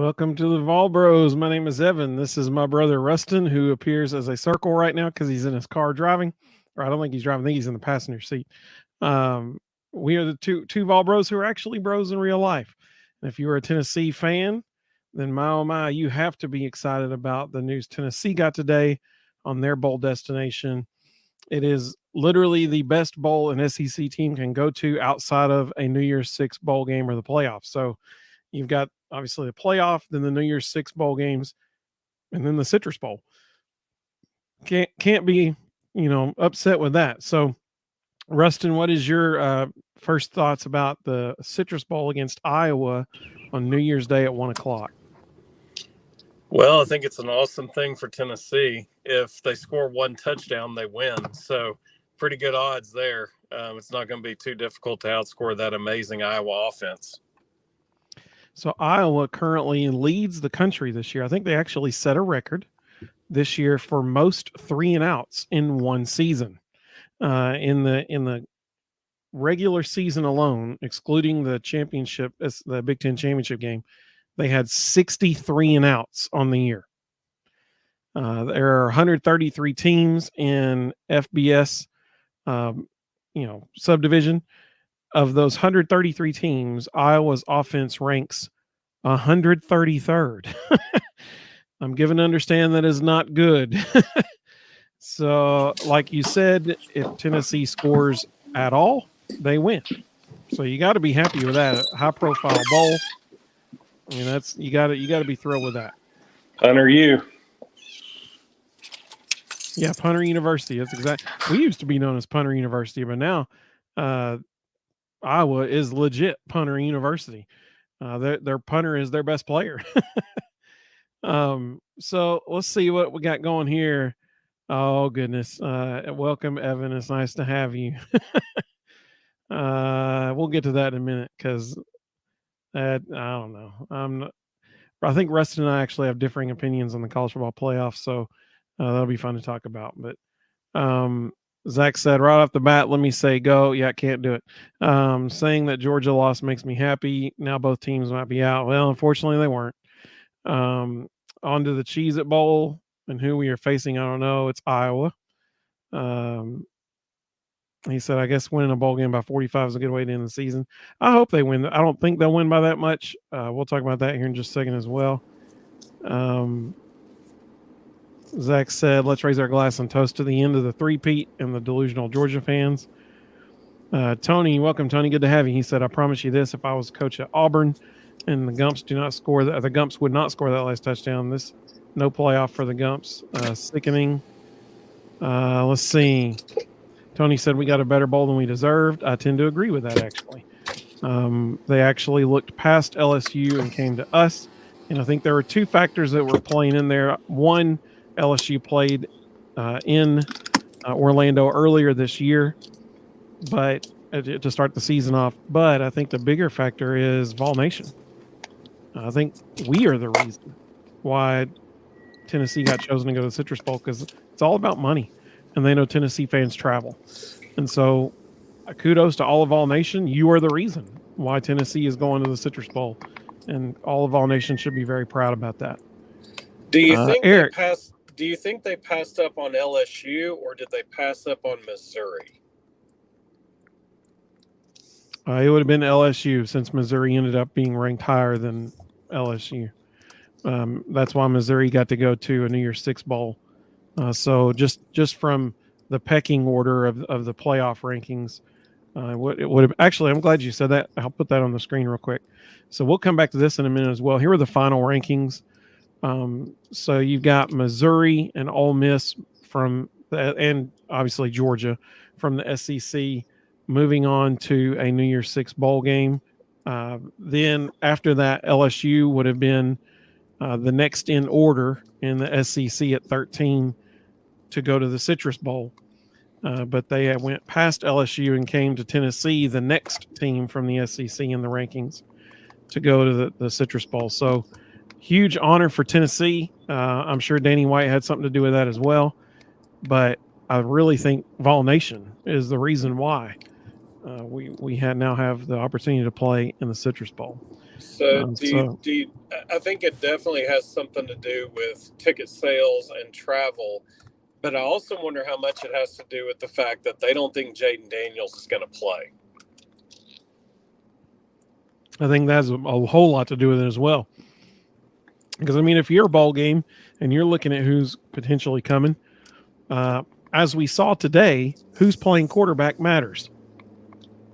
Welcome to the Vol Bros. My name is Evan. This is my brother Rustin, who appears as a circle right now because he's in his car driving. Or I don't think he's driving. I think he's in the passenger seat. Um, we are the two Vol Bros who are actually bros in real life. And if you're a Tennessee fan, then my oh my, you have to be excited about the news Tennessee got today on their bowl destination. It is literally the best bowl an SEC team can go to outside of a New Year's Six bowl game or the playoffs. So you've got obviously the playoff, then the New Year's Six bowl games, and then the Citrus Bowl. Can't be upset with that. So, Rustin, what is your first thoughts about the Citrus Bowl against Iowa on New Year's Day at 1:00? Well, I think it's an awesome thing for Tennessee. If they score one touchdown, they win. So pretty good odds there. It's not going to be too difficult to outscore that amazing Iowa offense. So Iowa currently leads the country this year. I think they actually set a record this year for most 3-and-outs in one season. In the regular season alone, excluding the championship, the Big Ten championship game, they had 63 and outs on the year. There are 133 teams in FBS, subdivision. Of those 133 teams, Iowa's offense ranks 133rd. I'm given to understand that is not good. So, like you said, if Tennessee scores at all, they win. So you got to be happy with that. A high-profile bowl. I mean, that's you got to be thrilled with that. Punter U. Yeah, Punter University. That's exactly. We used to be known as Punter University, but now Iowa is legit Punter University. Their punter is their best player. So let's see what we got going here. Oh goodness! Welcome, Evan. It's nice to have you. We'll get to that in a minute because I don't know. I think Rustin and I actually have differing opinions on the college football playoffs, so that'll be fun to talk about. But Zach said right off the bat, let me say go. Yeah, I can't do it. Saying that Georgia lost makes me happy. Now both teams might be out. Well, unfortunately, they weren't. On to the Cheez-It Bowl and who we are facing, I don't know. It's Iowa. He said, I guess winning a bowl game by 45 is a good way to end the season. I hope they win. I don't think they'll win by that much. We'll talk about that here in just a second as well. Zach said, let's raise our glass and toast to the end of the three-peat and the delusional Georgia fans. Tony, welcome, Tony. Good to have you. He said, I promise you this, if I was coach at Auburn and the Gumps do not score, the Gumps would not score that last touchdown. No playoff for the Gumps. Sickening. Let's see. Tony said we got a better bowl than we deserved. I tend to agree with that, actually. They actually looked past LSU and came to us. And I think there were two factors that were playing in there. One, LSU played in Orlando earlier this year, but to start the season off. But I think the bigger factor is Vol Nation. I think we are the reason why Tennessee got chosen to go to the Citrus Bowl, because it's all about money, and they know Tennessee fans travel. And so kudos to all of Vol Nation. You are the reason why Tennessee is going to the Citrus Bowl, and all of Vol Nation should be very proud about that. Do you think Eric, Do you think they passed up on LSU, or did they pass up on Missouri? It would have been LSU, since Missouri ended up being ranked higher than LSU. That's why Missouri got to go to a New Year's Six bowl. So just from the pecking order of the playoff rankings, it would have actually. I'm glad you said that. I'll put that on the screen real quick. So we'll come back to this in a minute as well. Here are the final rankings. So you've got Missouri and Ole Miss and obviously Georgia from the SEC moving on to a New Year's Six bowl game. Then after that, LSU would have been the next in order in the SEC at 13 to go to the Citrus Bowl. But they went past LSU and came to Tennessee, the next team from the SEC in the rankings, to go to the Citrus Bowl. So huge honor for Tennessee. I'm sure Danny White had something to do with that as well. But I really think Vol Nation is the reason why we now have the opportunity to play in the Citrus Bowl. So, So I think it definitely has something to do with ticket sales and travel, but I also wonder how much it has to do with the fact that they don't think Jaden Daniels is going to play. I think that's a whole lot to do with it as well. Because, I mean, if you're a ball game and you're looking at who's potentially coming, as we saw today, who's playing quarterback matters.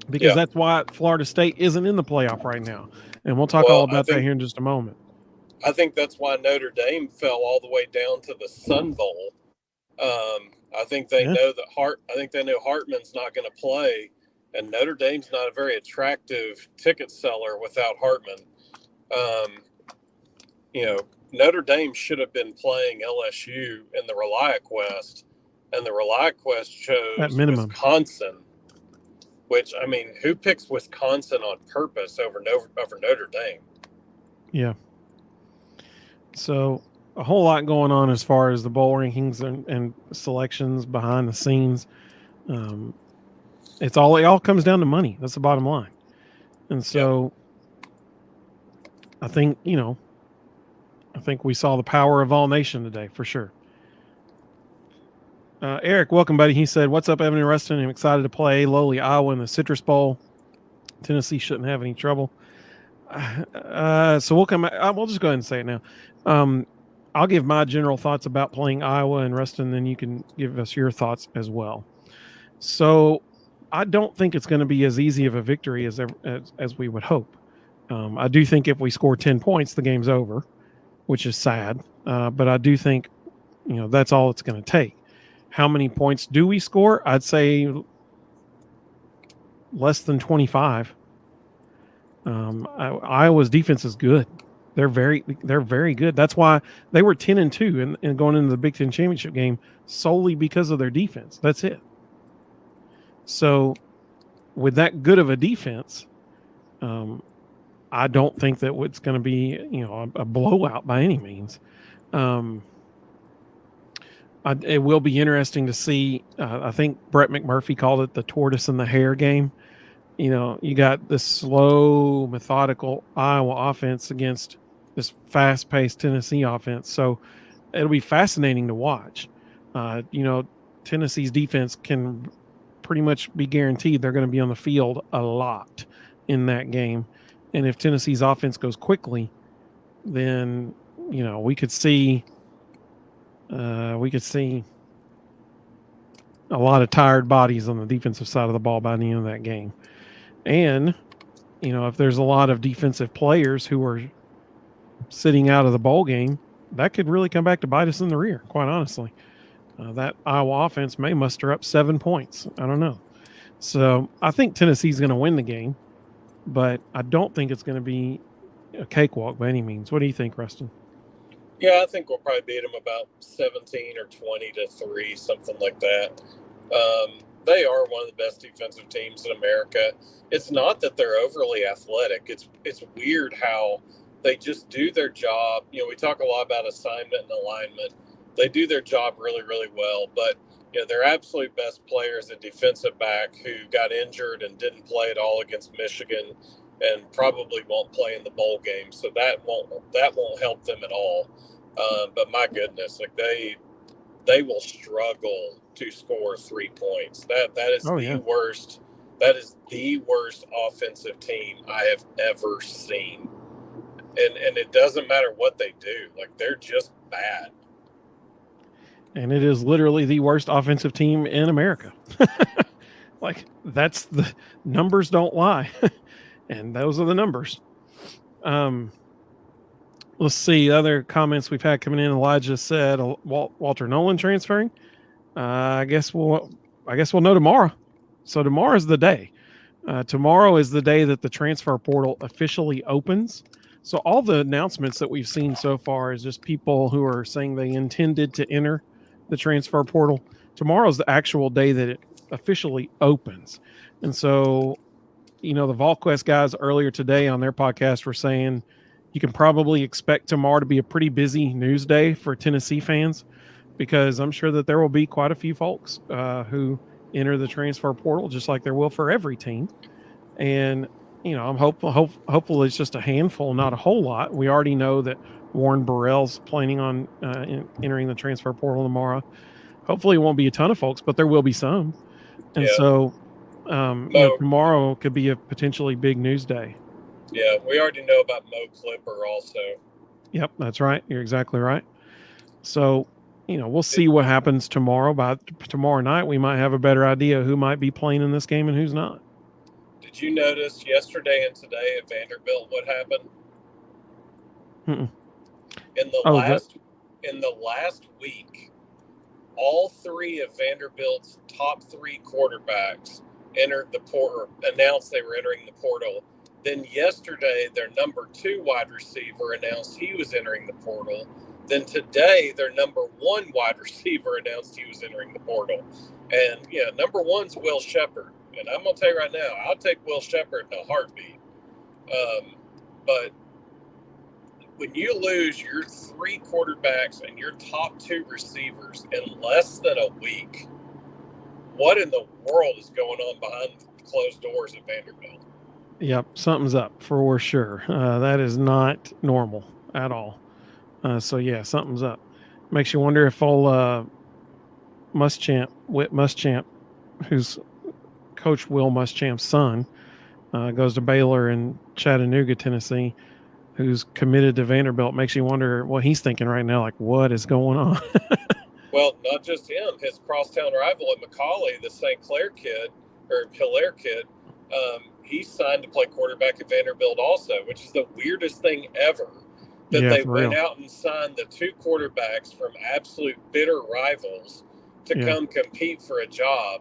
Because that's why Florida State isn't in the playoff right now. And we'll talk all about that here in just a moment. I think that's why Notre Dame fell all the way down to the Sun Bowl. I think they know that I think they know Hartman's not going to play, and Notre Dame's not a very attractive ticket seller without Hartman. Notre Dame should have been playing LSU in the ReliaQuest, and the ReliaQuest chose Wisconsin. Which, I mean, who picks Wisconsin on purpose over Notre Dame? Yeah. So a whole lot going on as far as the bowl rankings and selections behind the scenes. It all comes down to money. That's the bottom line. And so I think we saw the power of All Nation today for sure. Eric, welcome, buddy. He said, "What's up, Evan and Rustin? I'm excited to play lowly Iowa in the Citrus Bowl. Tennessee shouldn't have any trouble." So we'll come. We'll just go ahead and say it now. I'll give my general thoughts about playing Iowa, and Rustin, then you can give us your thoughts as well. So I don't think it's going to be as easy of a victory as we would hope. I do think if we score 10 points, the game's over, which is sad. But I do think, that's all it's going to take. How many points do we score? I'd say less than 25. Iowa's defense is good. They're very good. That's why they were 10-2 and going into the Big Ten championship game solely because of their defense. That's it. So with that good of a defense, I don't think that it's going to be, a blowout by any means. It will be interesting to see. I think Brett McMurphy called it the tortoise and the hare game. You got this slow, methodical Iowa offense against this fast-paced Tennessee offense. So it'll be fascinating to watch. Tennessee's defense can pretty much be guaranteed they're going to be on the field a lot in that game. And if Tennessee's offense goes quickly, then, we could see a lot of tired bodies on the defensive side of the ball by the end of that game. And, if there's a lot of defensive players who are sitting out of the bowl game, that could really come back to bite us in the rear, quite honestly. That Iowa offense may muster up 7 points. I don't know. So I think Tennessee's going to win the game, but I don't think it's going to be a cakewalk by any means. What do you think, Rustin? Yeah, I think we'll probably beat them about 17 or 20-3, something like that. They are one of the best defensive teams in America. It's not that they're overly athletic. It's weird how they just do their job. We talk a lot about assignment and alignment. They do their job really, really well. But, their absolute best player is a defensive back who got injured and didn't play at all against Michigan and probably won't play in the bowl game. So that won't help them at all. But my goodness, they will struggle to score 3 points. That is worst. That is the worst offensive team I have ever seen. And it doesn't matter what they do. They're just bad. And it is literally the worst offensive team in America. That's the numbers don't lie. And those are the numbers. Let's see other comments we've had coming in. Elijah said Walter Nolan transferring. I guess we'll know tomorrow. So tomorrow's the day. Tomorrow is the day that the transfer portal officially opens. So all the announcements that we've seen so far is just people who are saying they intended to enter the transfer portal. Tomorrow's the actual day that it officially opens. And so, the VolQuest guys earlier today on their podcast were saying you can probably expect tomorrow to be a pretty busy news day for Tennessee fans, because I'm sure that there will be quite a few folks who enter the transfer portal, just like there will for every team. And I'm hopeful it's just a handful, not a whole lot. We already know that Warren Burrell's planning on entering the transfer portal tomorrow. Hopefully, it won't be a ton of folks, but there will be some. And Yeah. so, Mo, tomorrow could be a potentially big news day. yeah, we already know about Mo Clipper also. Yep, that's right. You're exactly right. So, we'll see what happens tomorrow. By tomorrow night, we might have a better idea who might be playing in this game and who's not. Did you notice yesterday and today at Vanderbilt what happened? Mm-mm. In the last week, all three of Vanderbilt's top three quarterbacks entered the portal, announced they were entering the portal. Then yesterday, their number 2 wide receiver announced he was entering the portal. Then today, their number 1 wide receiver announced he was entering the portal. And, number 1's Will Shepherd. And I'm going to tell you right now, I'll take Will Shepherd in a heartbeat. But when you lose your 3 quarterbacks and your top 2 receivers in less than a week, what in the world is going on behind closed doors at Vanderbilt? Yep, something's up for sure. That is not normal at all. So yeah, something's up. Makes you wonder if old Whit Muschamp, who's Coach Will Muschamp's son, goes to Baylor in Chattanooga, Tennessee, who's committed to Vanderbilt. Makes you wonder what he's thinking right now, like what is going on? Well, not just him. His crosstown rival at McCallie, the St. Clair kid, or Hilaire kid, he signed to play quarterback at Vanderbilt also, which is the weirdest thing ever. That they went out and signed the 2 quarterbacks from absolute bitter rivals to come compete for a job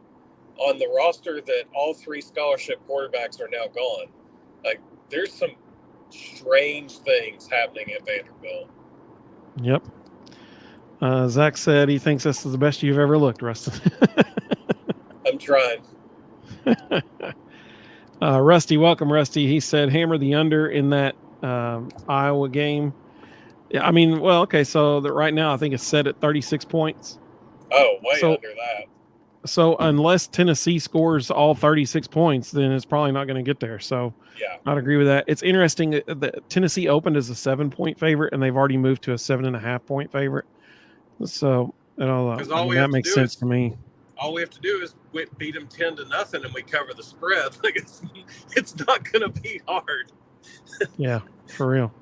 on the roster that all 3 scholarship quarterbacks are now gone. Like, there's some strange things happening at Vanderbilt. Yep. Zach said he thinks this is the best you've ever looked, Rustin. I'm trying. Rusty, welcome, Rusty. He said hammer the under in that Iowa game. Yeah, I mean, well, okay, so right now I think it's set at 36 points. Oh, way under that. So unless Tennessee scores all 36 points, then it's probably not going to get there. So yeah, I'd agree with that. It's interesting that Tennessee opened as a 7-point favorite, and they've already moved to a 7.5-point favorite. So that makes sense to me. All we have to do is beat them 10-0, and we cover the spread. Like it's not going to be hard. Yeah, for real.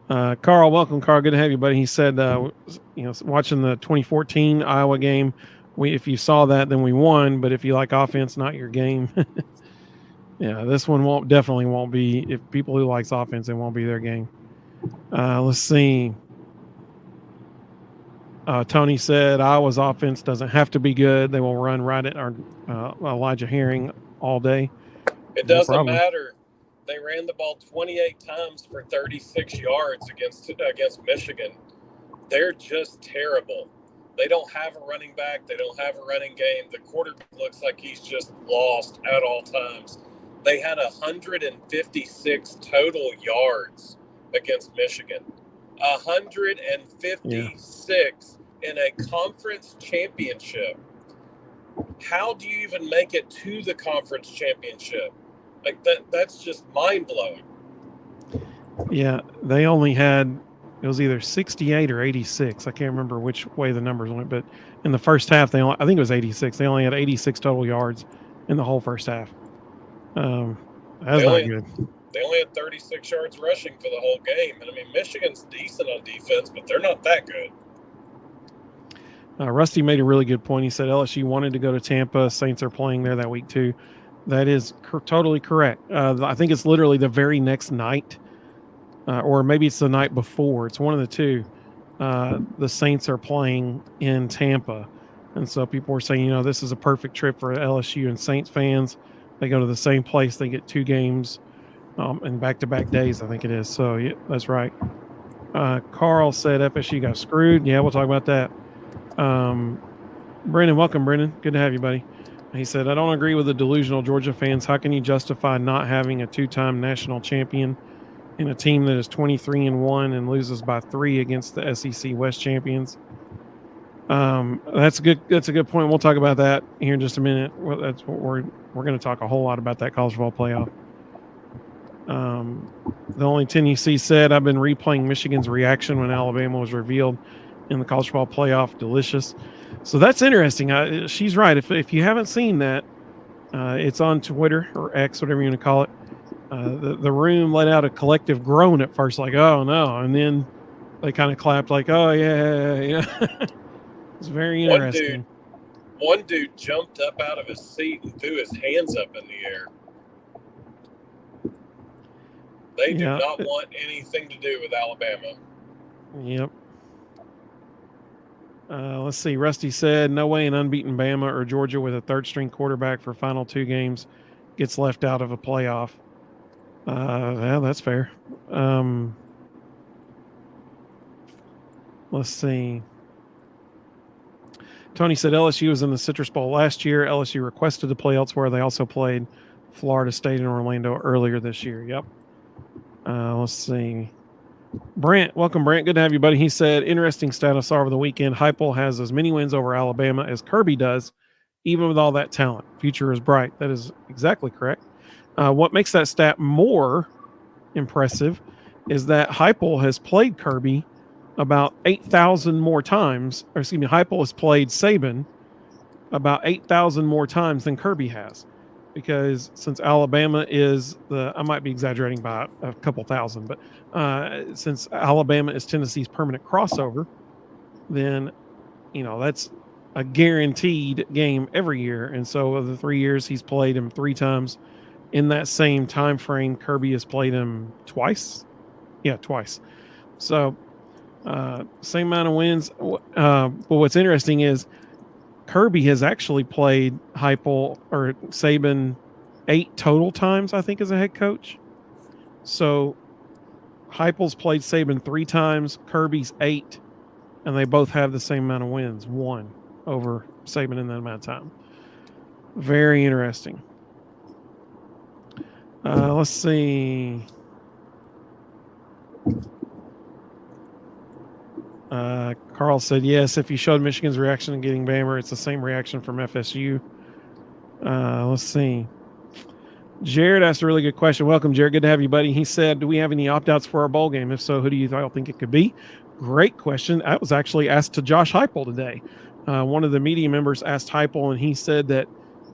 Carl, welcome, Carl. Good to have you, buddy. He said, watching the 2014 Iowa game, if you saw that, then we won. But if you like offense, not your game. Yeah, this one definitely won't be. If people who likes offense, it won't be their game. Let's see. Tony said Iowa's offense doesn't have to be good. They will run right at our Elijah Herring all day. It doesn't matter. They ran the ball 28 times for 36 yards against Michigan. They're just terrible. They don't have a running back. They don't have a running game. The quarterback looks like he's just lost at all times. They had 156 total yards against Michigan. 156 in a conference championship. How do you even make it to the conference championship? Like that's just mind-blowing. Yeah, they only had, it was either 68 or 86. I can't remember which way the numbers went, but in the first half, I think it was 86. They only had 86 total yards in the whole first half. That's not good. They only had 36 yards rushing for the whole game. And, I mean, Michigan's decent on defense, but they're not that good. Rusty made a really good point. He said LSU wanted to go to Tampa. Saints are playing there that week too. That is totally correct. I think it's literally the very next night, or maybe it's the night before. It's one of the two. The Saints are playing in Tampa. And so people were saying, this is a perfect trip for LSU and Saints fans. They go to the same place. They get 2 games in back-to-back days, I think it is. So, yeah, that's right. Carl said FSU got screwed. Yeah, we'll talk about that. Brendan, welcome, Brendan. Good to have you, buddy. He said, I don't agree with the delusional Georgia fans. How can you justify not having a 2-time national champion in a team that is 23-1 and loses by 3 against the SEC West champions? That's a good point. We'll talk about that here in just a minute. That's what we're going to talk a whole lot about, that college football playoff. The only 10 you see said, I've been replaying Michigan's reaction when Alabama was revealed in the college football playoff. Delicious. So that's interesting. She's right. If you haven't seen that, it's on Twitter or X, whatever you want to call it. The room let out a collective groan at first, like, oh no. And then they kind of clapped like, oh yeah. It's very interesting. One dude jumped up out of his seat and threw his hands up in the air. They do not want anything to do with Alabama. Yep. Let's see. Rusty said, no way an unbeaten Bama or Georgia with a third-string quarterback for final 2 games gets left out of a playoff. Yeah, that's fair. Let's see. Tony said LSU was in the Citrus Bowl last year. LSU requested to play elsewhere. They also played Florida State and Orlando earlier this year. Yep. Let's see. Brant, welcome, Brant. Good to have you, buddy. He said, interesting stat I saw over the weekend. Heupel has as many wins over Alabama as Kirby does, even with all that talent. Future is bright. That is exactly correct. What makes that stat more impressive is that Heupel has played Kirby about 8,000 more times. Or excuse me, Heupel has played Saban about 8,000 more times than Kirby has. Because since Alabama is I might be exaggerating by a couple thousand, but since Alabama is Tennessee's permanent crossover, then, that's a guaranteed game every year. And so of the 3 years, he's played him 3 times. In that same time frame, Kirby has played him twice. Yeah, twice. So same amount of wins. But what's interesting is Kirby has actually played Heupel or Saban 8 total times, I think, as a head coach. So Heupel's played Saban 3 times, Kirby's 8, and they both have the same amount of wins, 1 over Saban in that amount of time. Very interesting. Let's see. Carl said, yes, if you showed Michigan's reaction to getting Bama, it's the same reaction from FSU. Let's see. Jared asked a really good question. Welcome, Jared. Good to have you, buddy. He said, do we have any opt-outs for our bowl game? If so, who do you think it could be? Great question. That was actually asked to Josh Heupel today. One of the media members asked Heupel, and he said that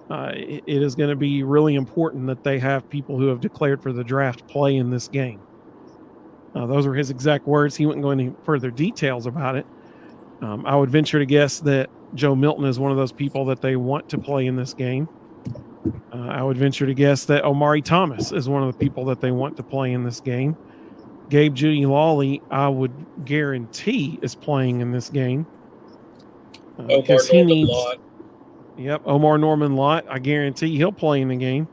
it is going to be really important that they have people who have declared for the draft play in this game. Those were his exact words. He wouldn't go into further details about it. I would venture to guess that Joe Milton is one of those people that they want to play in this game. I would venture to guess that Omari Thomas is one of the people that they want to play in this game. Gabe Jeudy-Lawley, I would guarantee, is playing in this game. Because he needs. Yep, Omar Norman Lott. I guarantee he'll play in the game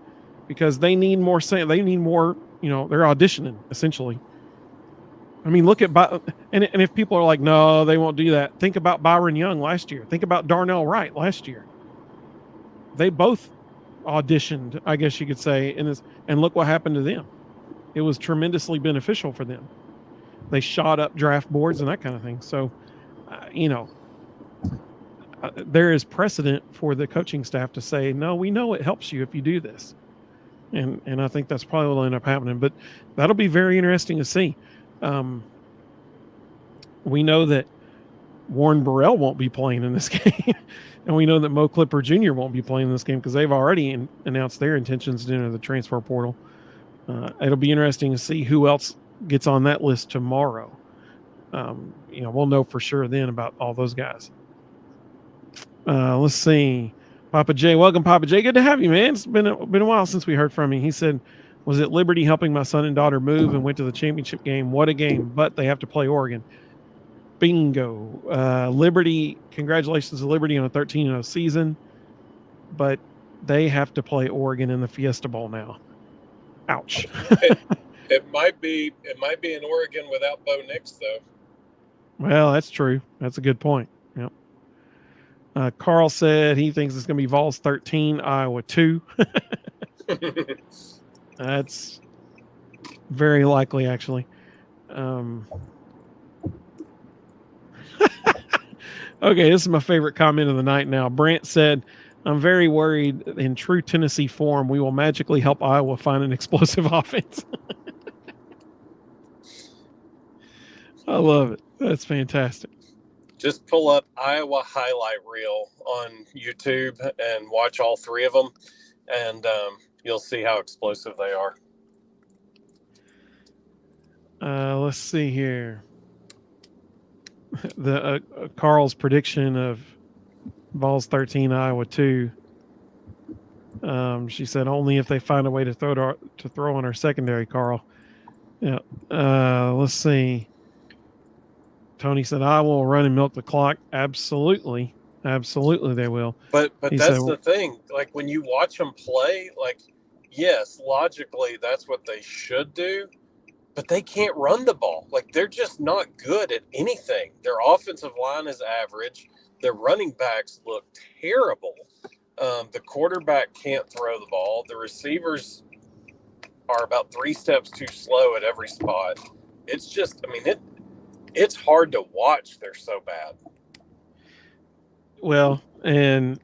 because they need more. They need more. They're auditioning essentially. I mean, look at and if people are like, no, they won't do that. Think about Byron Young last year. Think about Darnell Wright last year. They both auditioned, I guess you could say, and look what happened to them. It was tremendously beneficial for them. They shot up draft boards and that kind of thing. So, there is precedent for the coaching staff to say, no, we know it helps you if you do this. And I think that's probably what will end up happening. But that'll be very interesting to see. We know that Warren Burrell won't be playing in this game. And we know that Mo Clipper Jr. won't be playing in this game because they've already announced their intentions to enter the transfer portal. It'll be interesting to see who else gets on that list tomorrow. We'll know for sure then about all those guys. Let's see. Papa J, welcome, Papa J. Good to have you, man. It's been a while since we heard from you. He said, was it Liberty helping my son and daughter move and went to the championship game? What a game, but they have to play Oregon. Bingo. Liberty, congratulations to Liberty on a 13-0 season, but they have to play Oregon in the Fiesta Bowl now. Ouch. It might be in Oregon without Bo Nix, though. Well, that's true. That's a good point. Yep. Carl said he thinks it's going to be Vols 13, Iowa 2. That's very likely, actually. Okay, this is my favorite comment of the night now. Brant said, I'm very worried in true Tennessee form, we will magically help Iowa find an explosive offense. I love it. That's fantastic. Just pull up Iowa highlight reel on YouTube and watch all three of them, and you'll see how explosive they are. Let's see here. The Carl's prediction of Vols 13, Iowa 2. She said only if they find a way to throw on our secondary, Carl. Yeah. Let's see. Tony said I will run and milk the clock. Absolutely, they will. But that's the thing. Like when you watch them play, like yes, logically that's what they should do, but they can't run the ball. Like they're just not good at anything. Their offensive line is average. Their running backs look terrible. The quarterback can't throw the ball. The receivers are about 3 steps too slow at every spot. It's just, I mean, it's hard to watch. They're so bad. Well, and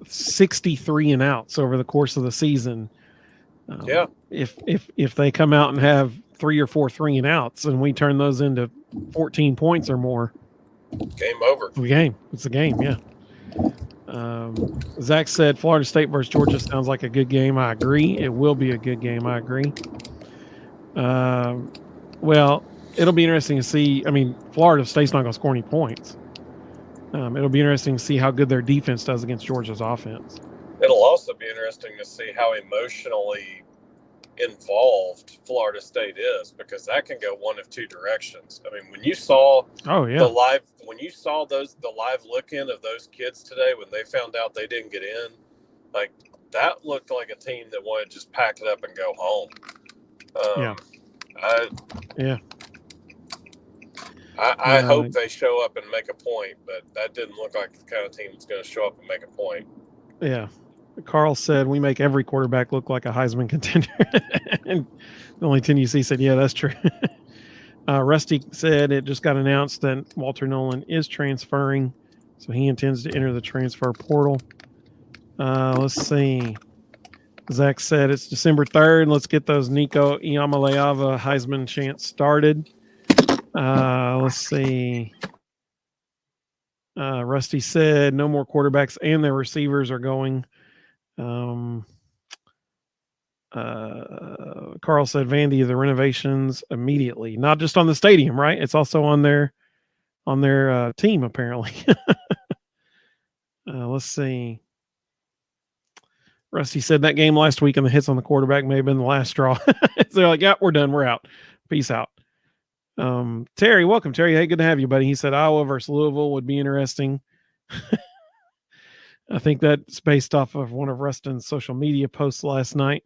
63 and outs over the course of the season. Yeah. If they come out and have 3 or 4 3 and outs and we turn those into 14 points or more, game over. It's a game. Yeah. Zach said Florida State versus Georgia sounds like a good game. I agree. It will be a good game. I agree. Well, it'll be interesting to see. I mean, Florida State's not going to score any points. It'll be interesting to see how good their defense does against Georgia's offense. It'll also be interesting to see how emotionally involved Florida State is, because that can go one of two directions. I mean, when you saw the live look in of those kids today when they found out they didn't get in, like that looked like a team that wanted to just pack it up and go home. I hope they show up and make a point, but that didn't look like the kind of team that's going to show up and make a point. Yeah. Carl said we make every quarterback look like a Heisman contender. And the only 10 you see said, yeah, that's true. Rusty said it just got announced that Walter Nolan is transferring, so he intends to enter the transfer portal. Let's see. Zach said it's December 3rd. Let's get those Nico Iamaleava Heisman chants started. Let's see. Rusty said no more quarterbacks and their receivers are going. Carl said Vandy, the renovations immediately, not just on the stadium, right? It's also on their team apparently. Let's see. Rusty said that game last week and the hits on the quarterback may have been the last straw. So they're like, yeah, we're done. We're out. Peace out. Terry, welcome, Terry. Hey, good to have you, buddy. He said Iowa versus Louisville would be interesting. I think that's based off of one of Rustin's social media posts last night.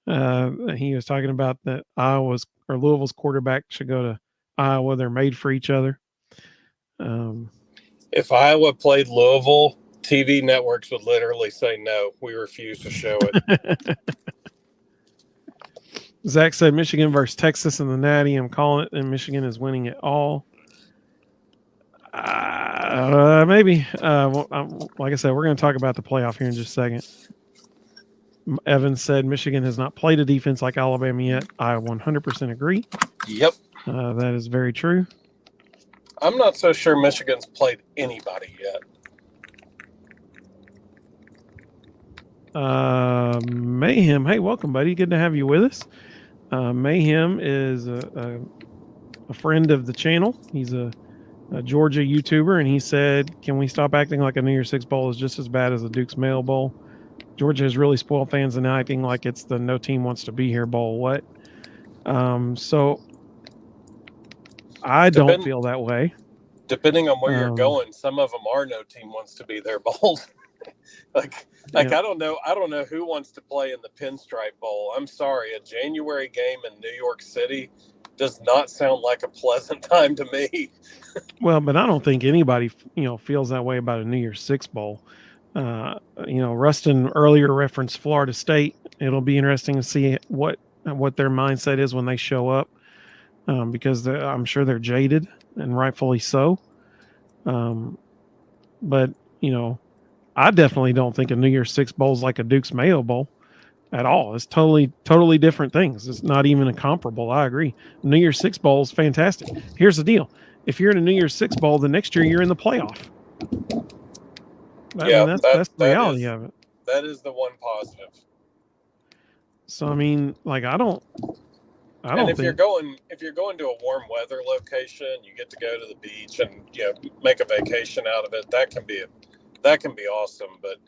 He was talking about that Louisville's quarterback should go to Iowa. They're made for each other. If Iowa played Louisville, TV networks would literally say, no, we refuse to show it. Zach said Michigan versus Texas in the Natty. I'm calling it, and Michigan is winning it all. Maybe. Like I said, we're going to talk about the playoff here in just a second. Evan said Michigan has not played a defense like Alabama yet. I 100% agree. Yep. That is very true. I'm not so sure Michigan's played anybody yet. Mayhem. Hey, welcome, buddy. Good to have you with us. Mayhem is a friend of the channel. He's a Georgia YouTuber, and he said, can we stop acting like a New Year's Six Bowl is just as bad as the Duke's Mayo Bowl? Georgia has really spoiled fans and acting like it's the no team wants to be here bowl. What? So I don't feel that way. Depending on where you're going, some of them are no team wants to be their bowls. I don't know who wants to play in the Pinstripe Bowl. I'm sorry, a January game in New York City does not sound like a pleasant time to me. Well, but I don't think anybody, feels that way about a New Year's Six Bowl. Rustin earlier referenced Florida State. It'll be interesting to see what their mindset is when they show up, because I'm sure they're jaded and rightfully so. But I definitely don't think a New Year's Six Bowl is like a Duke's Mayo Bowl at all. It's totally different things. It's not even a comparable. I agree. New Year's Six Bowl is fantastic. Here's the deal: if you're in a New Year's Six Bowl, the next year you're in the playoff. I mean, that's the reality of it. That is the one positive. So I mean, like I don't And if think you're going to a warm weather location, you get to go to the beach and make a vacation out of it. That can be awesome. But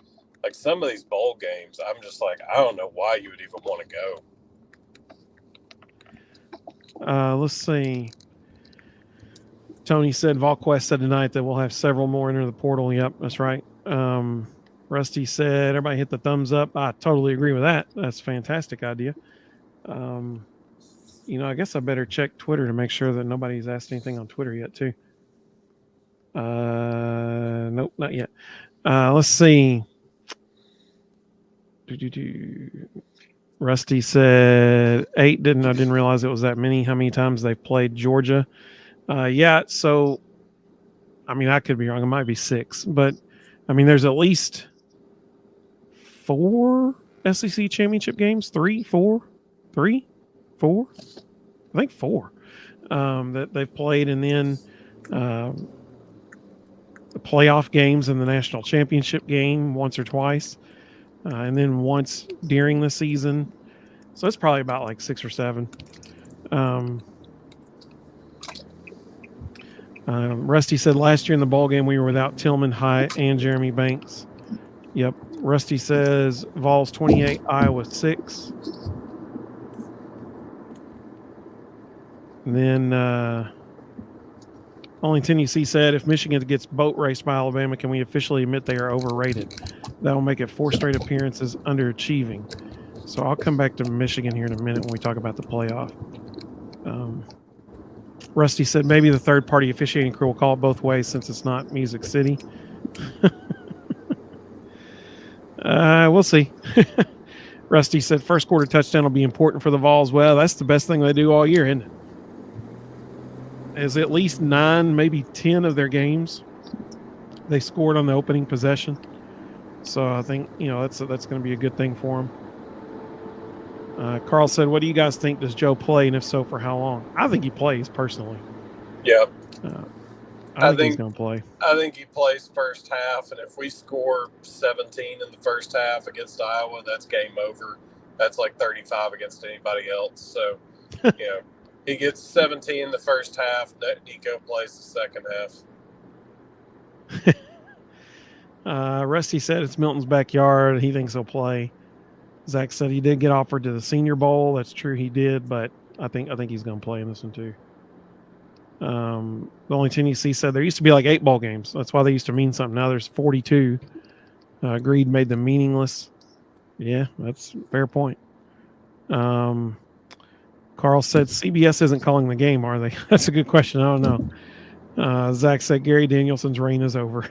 like some of these bowl games, I'm just like, I don't know why you would even want to go. Let's see. Tony said VolQuest said tonight that we'll have several more enter the portal. Yep, that's right. Rusty said everybody hit the thumbs up. I totally agree with that. That's a fantastic idea. I guess I better check Twitter to make sure that nobody's asked anything on Twitter yet too. Nope, not yet. Let's see. Rusty said 8. I didn't realize it was that many. How many times they've played Georgia? Yeah. So, I mean, I could be wrong. It might be 6, but I mean, there's at least 4 SEC championship games. 3, 4. I think 4 that they've played, and then the playoff games and the national championship game once or twice, and then once during the season. So it's probably about like 6 or 7. Rusty said last year in the bowl game we were without Tillman, Hyatt, and Jeremy Banks. Yep. Rusty says Vols 28, Iowa 6. And then only Tennessee said if Michigan gets boat raced by Alabama, can we officially admit they are overrated? That will make it 4 straight appearances underachieving. So I'll come back to Michigan here in a minute when we talk about the playoff. Rusty said maybe the third-party officiating crew will call it both ways since it's not Music City. We'll see. Rusty said first quarter touchdown will be important for the Vols. Well, that's the best thing they do all year, isn't it? Is at least 9, maybe 10 of their games they scored on the opening possession. So I think that's going to be a good thing for them. Carl said, what do you guys think? Does Joe play, and if so, for how long? I think he plays personally. Yeah. I think he's going to play. I think he plays first half, and if we score 17 in the first half against Iowa, that's game over. That's like 35 against anybody else. So, he gets 17 in the first half. Nico plays the second half. Rusty said it's Milton's backyard. He thinks he'll play. Zach said he did get offered to the Senior Bowl. That's true, he did, but I think he's going to play in this one too. The only Tennessee said there used to be like 8 bowl games. That's why they used to mean something. Now there's 42. Greed made them meaningless. Yeah, that's a fair point. Carl said CBS isn't calling the game, are they? That's a good question. I don't know. Zach said Gary Danielson's reign is over.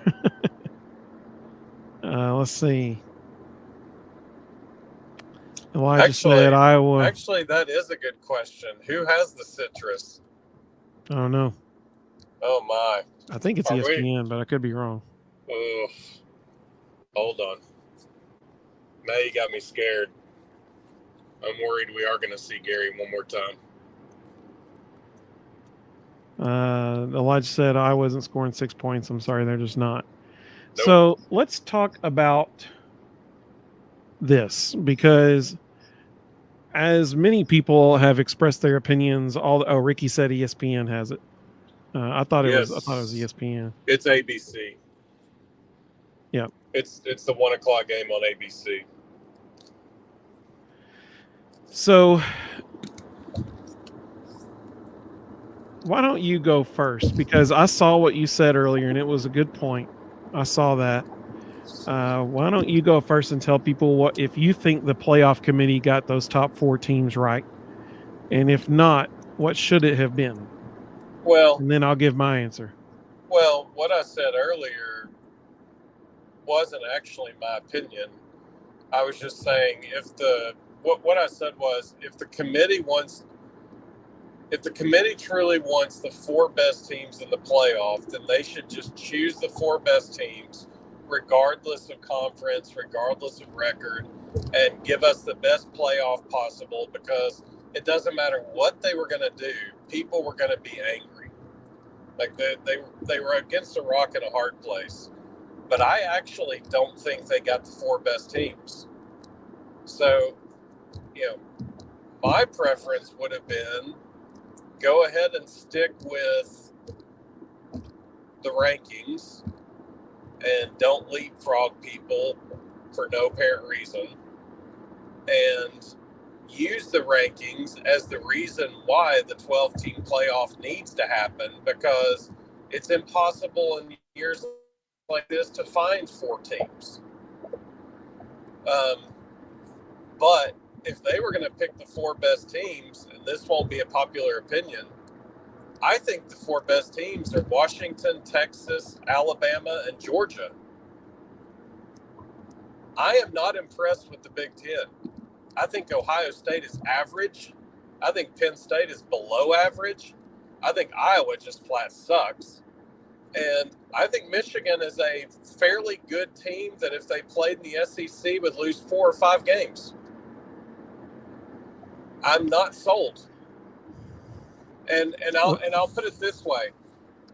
Let's see. Elijah said Iowa. Actually, that is a good question. Who has the citrus? I don't know. Oh, my. I think it's ESPN, but I could be wrong. Oh, hold on. Now you got me scared. I'm worried we are going to see Gary one more time. Elijah said I wasn't scoring 6 points. I'm sorry, they're just not. Nope. So let's talk about this, because as many people have expressed their opinions, Ricky said ESPN has it. I thought it was ESPN. It's ABC. Yeah. It's the 1 o'clock game on ABC. So why don't you go first? Because I saw what you said earlier, and it was a good point. I saw that. Why don't you go first and tell people what if you think the playoff committee got those top 4 teams right, and if not, what should it have been? Well, and then I'll give my answer. Well, what I said earlier wasn't actually my opinion. I was just saying what I said was if the committee truly wants the 4 best teams in the playoff, then they should just choose the 4 best teams, regardless of conference, regardless of record, and give us the best playoff possible, because it doesn't matter what they were going to do, people were going to be angry. Like they were against a rock and a hard place. But I actually don't think they got the 4 best teams. So, my preference would have been go ahead and stick with the rankings and don't leapfrog people for no apparent reason, and use the rankings as the reason why the 12-team playoff needs to happen, because it's impossible in years like this to find 4 teams. But if they were going to pick the 4 best teams, and this won't be a popular opinion, I think the 4 best teams are Washington, Texas, Alabama, and Georgia. I am not impressed with the Big Ten. I think Ohio State is average. I think Penn State is below average. I think Iowa just flat sucks. And I think Michigan is a fairly good team that if they played in the SEC would lose 4 or 5 games. I'm not sold. And I'll put it this way.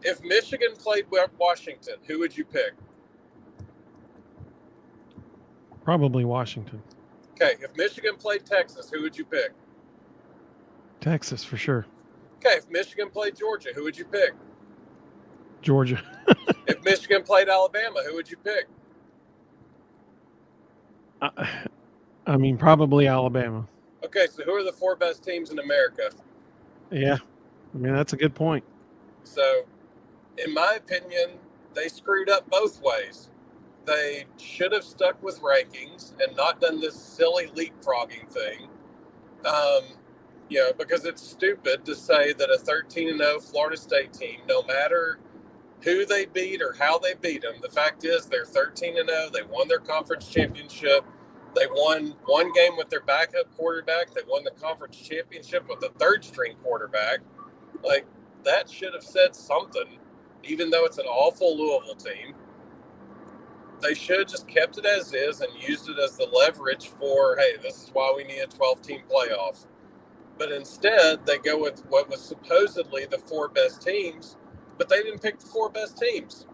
If Michigan played Washington, who would you pick? Probably Washington. Okay, if Michigan played Texas, who would you pick? Texas for sure. Okay, if Michigan played Georgia, who would you pick? Georgia. If Michigan played Alabama, who would you pick? I mean, probably Alabama. Okay, so who are the 4 best teams in America? Yeah, I mean, that's a good point. So, in my opinion, they screwed up both ways. They should have stuck with rankings and not done this silly leapfrogging thing. Because it's stupid to say that a 13-0 Florida State team, no matter who they beat or how they beat them, the fact is they're 13-0. They won their conference championship. They won 1 game with their backup quarterback. They won the conference championship with a 3rd-string quarterback. Like, that should have said something, even though it's an awful Louisville team. They should have just kept it as is and used it as the leverage for, hey, this is why we need a 12-team playoff. But instead, they go with what was supposedly the 4 best teams, but they didn't pick the 4 best teams.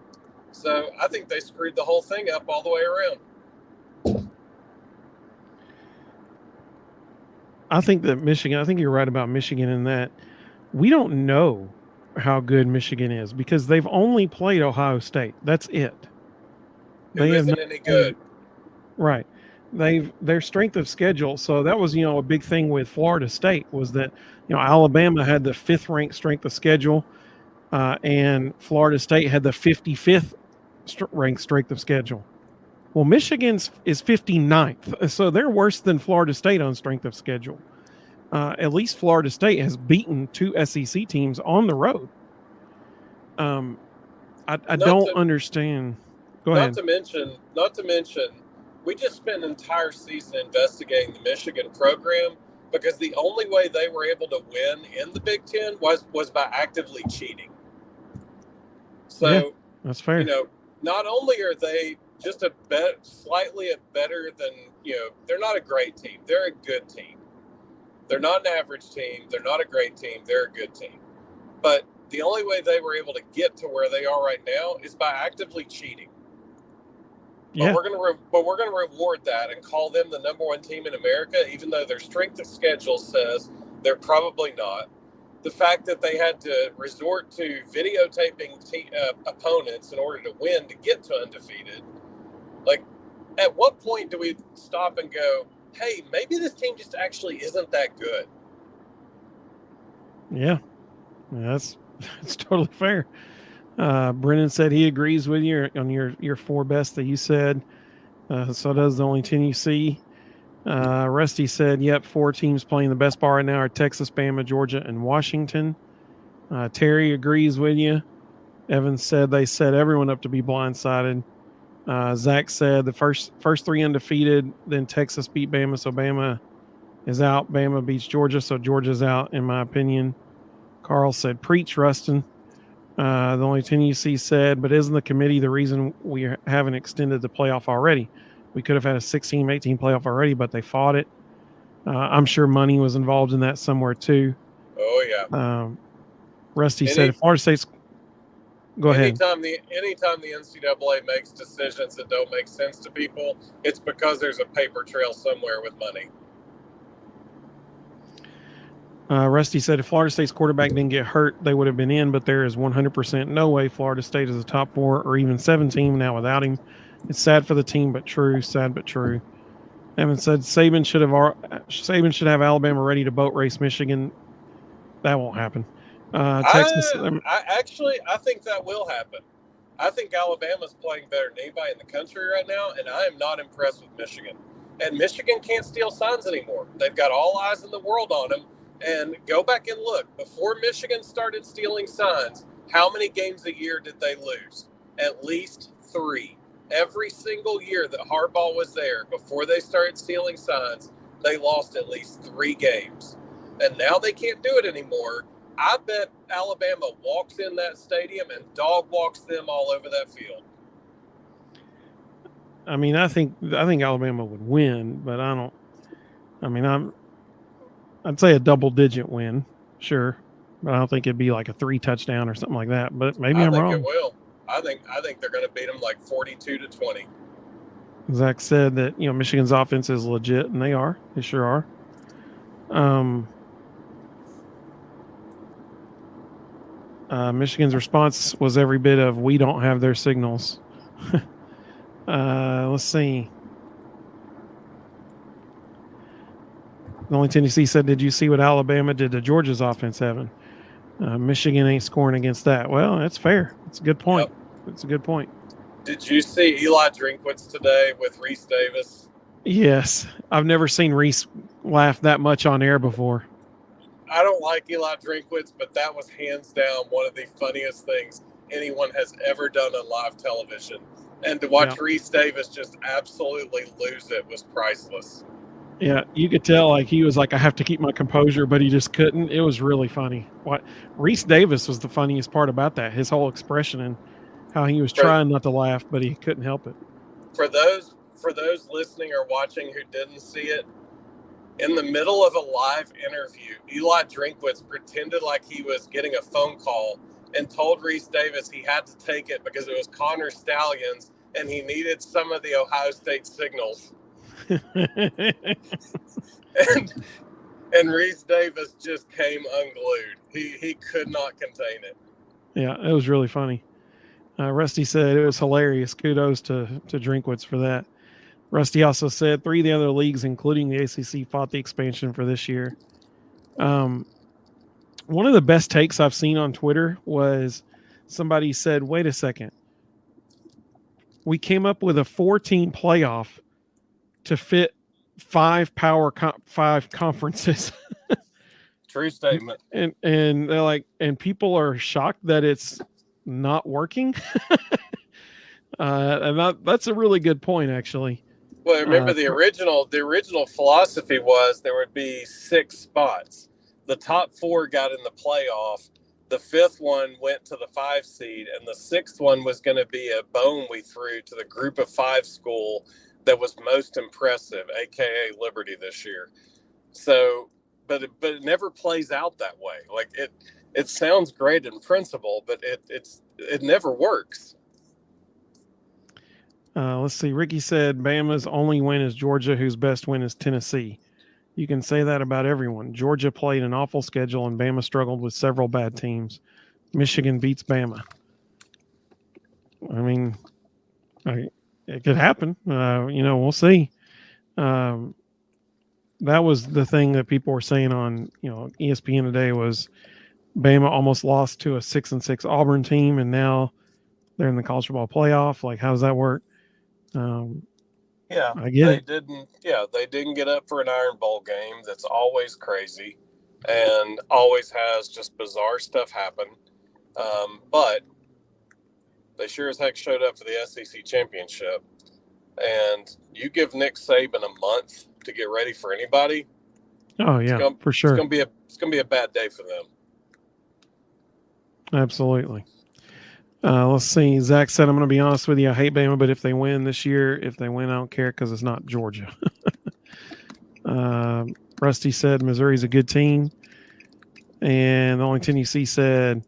So I think they screwed the whole thing up all the way around. I think you're right about Michigan in that we don't know how good Michigan is because they've only played Ohio State. That's it. It isn't any good. Right. Their strength of schedule. So that was, a big thing with Florida State was that, Alabama had the 5th ranked strength of schedule, and Florida State had the 55th ranked strength of schedule. Well, Michigan's is 59th, so they're worse than Florida State on strength of schedule. At least Florida State has beaten 2 SEC teams on the road. I don't understand. Go ahead. Not to mention, we just spent an entire season investigating the Michigan program because the only way they were able to win in the Big Ten was by actively cheating. So yeah, that's fair. Not only are they just slightly better than, they're not a great team. They're a good team. They're not an average team. They're not a great team. They're a good team. But the only way they were able to get to where they are right now is by actively cheating. Yeah. But we're gonna reward that and call them the number 1 team in America, even though their strength of schedule says they're probably not. The fact that they had to resort to videotaping opponents in order to win to get to undefeated. Like, at what point do we stop and go, hey, maybe this team just actually isn't that good? Yeah, that's totally fair. Brennan said he agrees with you on your 4 best that you said. So does the only 10 you see. Rusty said, yep, 4 teams playing the best ball right now are Texas, Bama, Georgia, and Washington. Terry agrees with you. Evans said they set everyone up to be blindsided. Zach said the first 3 undefeated, then Texas beat Bama, so Bama is out. Bama beats Georgia, so Georgia's out, in my opinion. Carl said, preach, Rustin. The only 10 UC said, but isn't the committee the reason we haven't extended the playoff already? We could have had a 16, 18 playoff already, but they fought it. I'm sure money was involved in that somewhere too. Oh yeah. Rusty said, if Florida State's, go ahead. Anytime the NCAA makes decisions that don't make sense to people, it's because there's a paper trail somewhere with money. Rusty said, if Florida State's quarterback didn't get hurt, they would have been in, but there is 100% no way Florida State is a top 4 or even 7 team now without him. It's sad for the team, but true. Sad, but true. Evan said Saban should have Alabama ready to boat race Michigan. That won't happen. Texas. I think that will happen. I think Alabama's playing better than anybody in the country right now, and I am not impressed with Michigan. And Michigan can't steal signs anymore. They've got all eyes in the world on them. And go back and look. Before Michigan started stealing signs, how many games a year did they lose? At least 3. Every single year that Harbaugh was there, before they started stealing signs, they lost at least 3 games. And now they can't do it anymore. I bet Alabama walks in that stadium and dog walks them all over that field. I mean, I think Alabama would win, but I'd say a double-digit win, sure, but I don't think it'd be like a 3 touchdown or something like that. But maybe I'm wrong. I think it will. I think they're going to beat them like 42-20. Zach said that Michigan's offense is legit, and they are. They sure are. Michigan's response was every bit of "we don't have their signals." Let's see. The only Tennessee said, did you see what Alabama did to Georgia's offense, Evan? Michigan ain't scoring against that. Well, that's fair. It's a good point. Yep. It's a good point. Did you see Eli Drinkwitz today with Reese Davis? Yes. I've never seen Reese laugh that much on air before. I don't like Eli Drinkwitz, but that was hands down one of the funniest things anyone has ever done on live television. And to watch Reese Davis just absolutely lose it was priceless. Yeah, you could tell he was like, I have to keep my composure, but he just couldn't. It was really funny. Reese Davis was the funniest part about that, his whole expression and how he was trying not to laugh, but he couldn't help it. For those listening or watching who didn't see it, in the middle of a live interview, Eli Drinkwitz pretended like he was getting a phone call and told Reese Davis he had to take it because it was Connor Stallions and he needed some of the Ohio State signals. and Reese Davis just came unglued. He could not contain it. Yeah, it was really funny. Rusty said it was hilarious. Kudos to Drinkwitz for that. Rusty also said 3 of the other leagues, including the ACC, fought the expansion for this year. One of the best takes I've seen on Twitter was somebody said, wait a second. We came up with a 4-team playoff to fit 5 Power 5 conferences. True statement. And they're like, and people are shocked that it's not working. And that's a really good point, actually. Well, remember the original philosophy was there would be 6 spots. The top 4 got in the playoff. The 5th one went to the 5 seed, and the 6th one was going to be a bone we threw to the group of 5 school that was most impressive, aka Liberty this year. So, but it never plays out that way. Like it sounds great in principle, but it never works. Let's see. Ricky said Bama's only win is Georgia, whose best win is Tennessee. You can say that about everyone. Georgia played an awful schedule, and Bama struggled with several bad teams. Michigan beats Bama. I mean, it could happen. We'll see. That was the thing that people were saying on ESPN today was Bama almost lost to a 6-6 Auburn team, and now they're in the college football playoff. Like, how does that work? Yeah, I get it. They didn't get up for an Iron Bowl game. That's always crazy and always has just bizarre stuff happen. But they sure as heck showed up for the SEC championship. And you give Nick Saban a month to get ready for anybody. Oh yeah, for sure. It's gonna be a bad day for them. Absolutely. Let's see. Zach said, I'm going to be honest with you. I hate Bama, but if they win this year, if they win, I don't care because it's not Georgia. Rusty said, Missouri's a good team. And the only 10 you see said,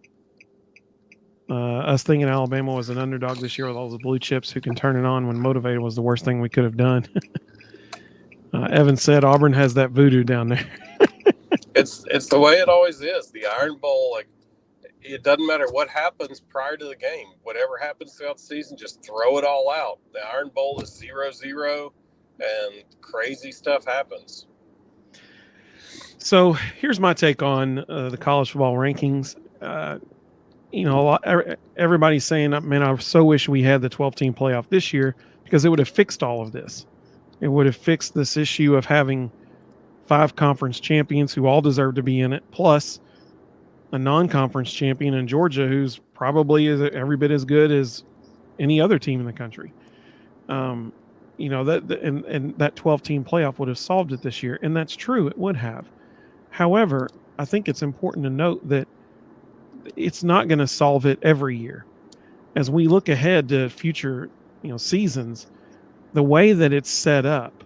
us thinking Alabama was an underdog this year with all the blue chips who can turn it on when motivated was the worst thing we could have done. Evan said, Auburn has that voodoo down there. It's the way it always is. The Iron Bowl, like, it doesn't matter what happens prior to the game. Whatever happens throughout the season, just throw it all out. The Iron Bowl is 0-0, and crazy stuff happens. So here's my take on the college football rankings. Everybody's saying, man, I so wish we had the 12-team playoff this year because it would have fixed all of this. It would have fixed this issue of having 5 conference champions who all deserve to be in it, plus a non-conference champion in Georgia who's probably every bit as good as any other team in the country. And that 12-team playoff would have solved it this year, and that's true. It would have. However, I think it's important to note that it's not going to solve it every year. As we look ahead to future, seasons, the way that it's set up,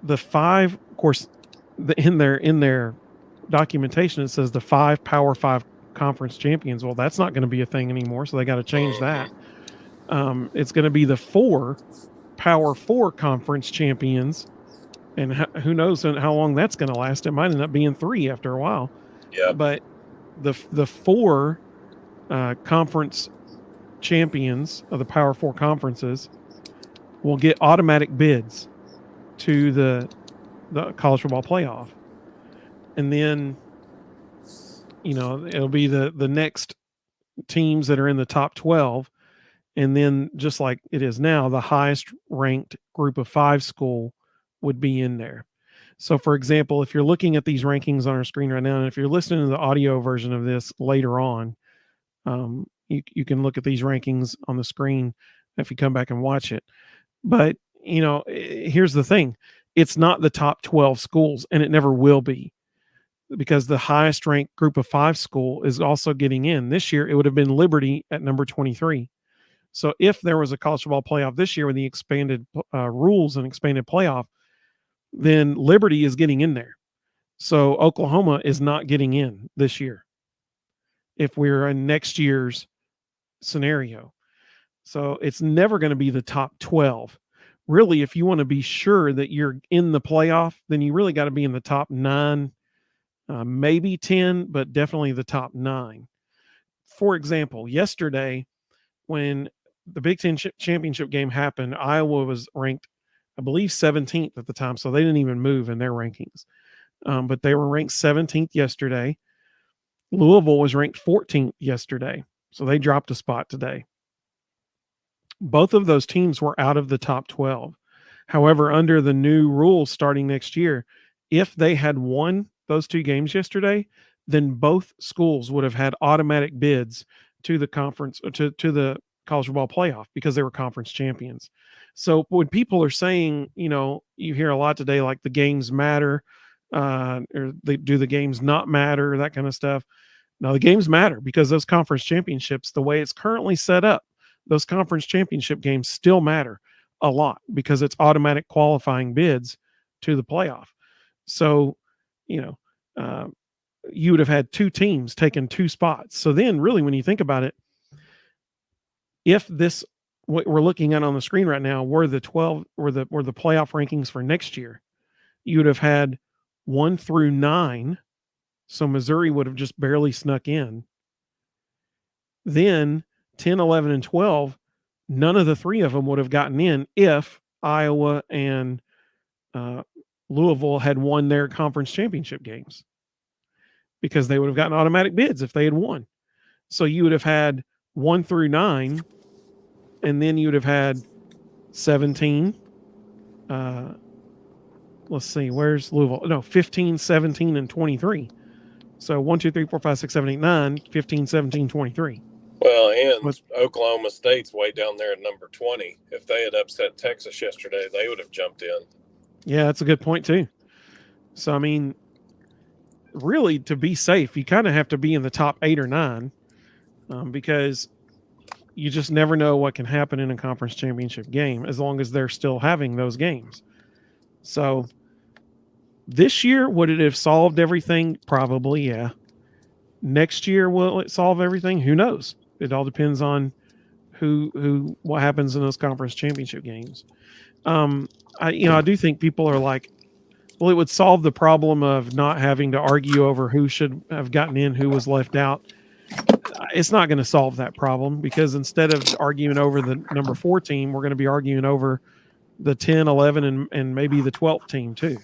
the 5, of course, in their documentation, it says the 5 Power 5 conference champions. Well, that's not going to be a thing anymore, so they got to change that. It's going to be the 4 Power 4 conference champions, and who knows how long that's going to last. It might end up being 3 after a while. Yeah. But the 4 conference champions of the Power 4 conferences will get automatic bids to the college football playoff. And then, it'll be the next teams that are in the top 12. And then just like it is now, the highest ranked group of 5 school would be in there. So for example, if you're looking at these rankings on our screen right now, and if you're listening to the audio version of this later on, you can look at these rankings on the screen if you come back and watch it. But, here's the thing. It's not the top 12 schools, and it never will be, because the highest ranked group of 5 school is also getting in. This year, it would have been Liberty at number 23. So if there was a college football playoff this year with the expanded rules and expanded playoff, then Liberty is getting in there. So Oklahoma is not getting in this year if we're in next year's scenario. So it's never going to be the top 12. Really, if you want to be sure that you're in the playoff, then you really got to be in the top 9, maybe 10, but definitely the top 9. For example, yesterday when the Big Ten championship game happened, Iowa was ranked, I believe, 17th at the time, so they didn't even move in their rankings. But they were ranked 17th yesterday. Louisville was ranked 14th yesterday, so they dropped a spot today. Both of those teams were out of the top 12. However, under the new rules starting next year, if they had won those 2 games yesterday, then both schools would have had automatic bids to the conference, to the college football playoff, because they were conference champions. So when people are saying, you hear a lot today, like the games matter, or do the games not matter, that kind of stuff. No, the games matter, because those conference championships, the way it's currently set up, those conference championship games still matter a lot, because it's automatic qualifying bids to the playoff. So, you would have had 2 teams taking 2 spots. So then really, when you think about it, if this, what we're looking at on the screen right now, were the playoff rankings for next year, you would have had 1 through 9. So Missouri would have just barely snuck in. Then 10, 11, and 12, none of the 3 of them would have gotten in if Iowa and Louisville had won their conference championship games, because they would have gotten automatic bids if they had won. So you would have had 1 through 9, and then you would have had 17. Let's see, where's Louisville? No, 15, 17, and 23. So 1, 2, 3, 4, 5, 6, 7, 8, 9, 15, 17, 23. Well, and Oklahoma State's way down there at number 20. If they had upset Texas yesterday, they would have jumped in. Yeah, that's a good point too. So, I mean, really, to be safe, you kind of have to be in the top 8 or 9. because you just never know what can happen in a conference championship game as long as they're still having those games. So this year, would it have solved everything? Probably, yeah. Next year, will it solve everything? Who knows? It all depends on what happens in those conference championship games. I do think people are like, well, it would solve the problem of not having to argue over who should have gotten in, who was left out. It's not going to solve that problem, because instead of arguing over the number 4 team, we're going to be arguing over the 10, 11, and maybe the 12th team too,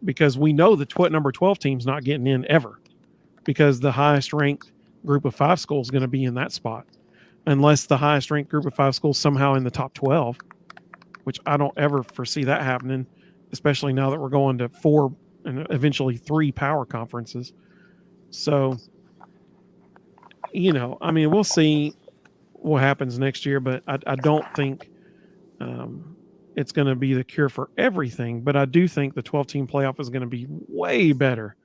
because we know the number 12 team's not getting in ever, because the highest ranked group of 5 schools is going to be in that spot, unless the highest ranked group of 5 schools somehow in the top 12, which I don't ever foresee that happening, especially now that we're going to 4 and eventually 3 power conferences. So, we'll see what happens next year, but I don't think it's going to be the cure for everything. But I do think the 12-team playoff is going to be way better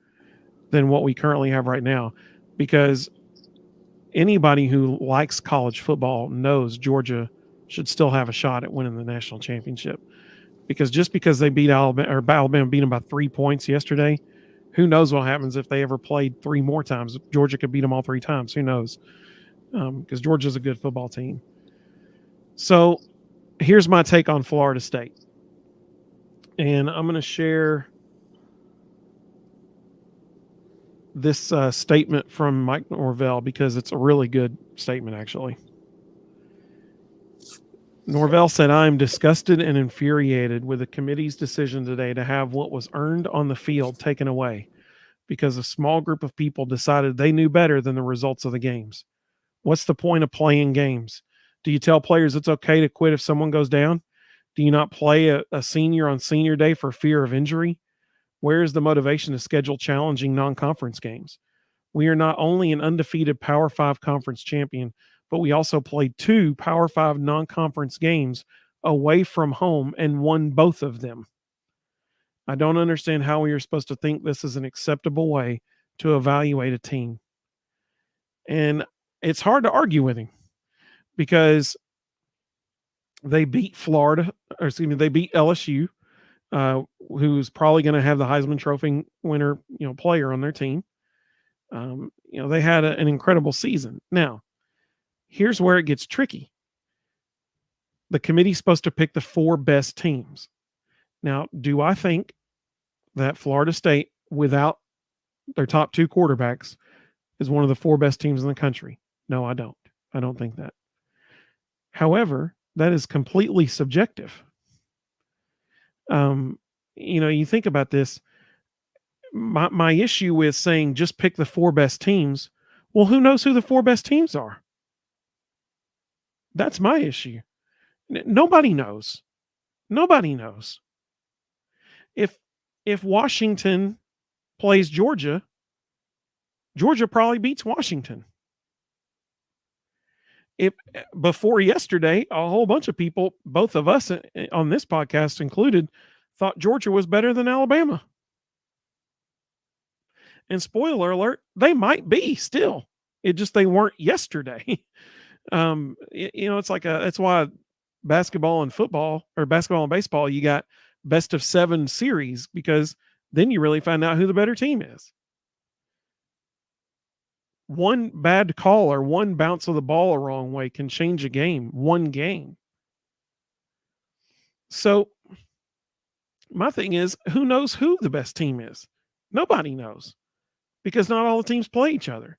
than what we currently have right now, because anybody who likes college football knows Georgia should still have a shot at winning the national championship. Because just because they beat Alabama beat them by 3 points yesterday, who knows what happens if they ever played 3 more times? Georgia could beat them all 3 times. Who knows? Because Georgia's a good football team. So here's my take on Florida State. And I'm going to share this statement from Mike Norvell, because it's a really good statement, actually. Norvell said, "I am disgusted and infuriated with the committee's decision today to have what was earned on the field taken away because a small group of people decided they knew better than the results of the games. What's the point of playing games? Do you tell players it's okay to quit if someone goes down? Do you not play a senior on senior day for fear of injury? Where is the motivation to schedule challenging non-conference games? We are not only an undefeated Power 5 conference champion, but we also played 2 Power 5 non-conference games away from home and won both of them. I don't understand how we are supposed to think this is an acceptable way to evaluate a team." And it's hard to argue with him, because they beat they beat LSU, who's probably going to have the Heisman Trophy winner, player on their team. They had an incredible season. Now, here's where it gets tricky. The committee's supposed to pick the 4 best teams. Now, do I think that Florida State, without their top 2 quarterbacks, is one of the 4 best teams in the country? No, I don't. I don't think that. However, that is completely subjective. You think about this. My issue with saying just pick the 4 best teams, well, who knows who the 4 best teams are? That's my issue. Nobody knows. Nobody knows. If Washington plays Georgia, Georgia probably beats Washington. Before yesterday, a whole bunch of people, both of us on this podcast included, thought Georgia was better than Alabama. And spoiler alert, they might be still. They weren't yesterday. It's why basketball and football, or basketball and baseball, you got best of 7 series, because then you really find out who the better team is. One bad call or one bounce of the ball a wrong way can change a game, one game. So my thing is, who knows who the best team is? Nobody knows, because not all the teams play each other.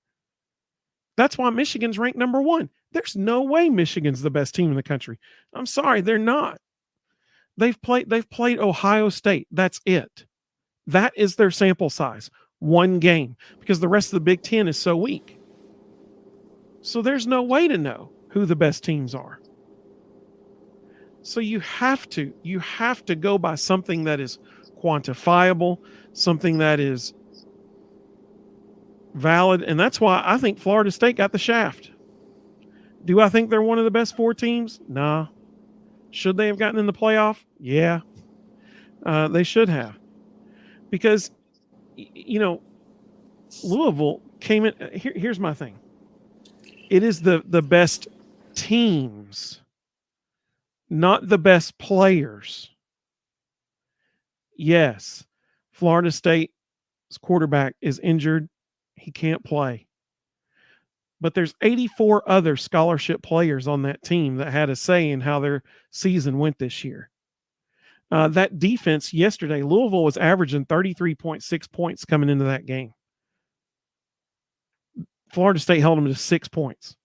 That's why Michigan's ranked number 1. There's no way Michigan's the best team in the country. I'm sorry, they're not. They've played Ohio State. That's it. That is their sample size. 1 game, because the rest of the Big Ten is so weak. So there's no way to know who the best teams are. So you have to go by something that is quantifiable, something that is valid. And that's why I think Florida State got the shaft. Do I think they're one of the best 4 teams? Nah. Should they have gotten in the playoff? Yeah. They should have. Because, Louisville came in. Here's my thing. It is the best teams, not the best players. Yes, Florida State's quarterback is injured. He can't play. But there's 84 other scholarship players on that team that had a say in how their season went this year. That defense yesterday, Louisville was averaging 33.6 points coming into that game. Florida State held them to 6 points.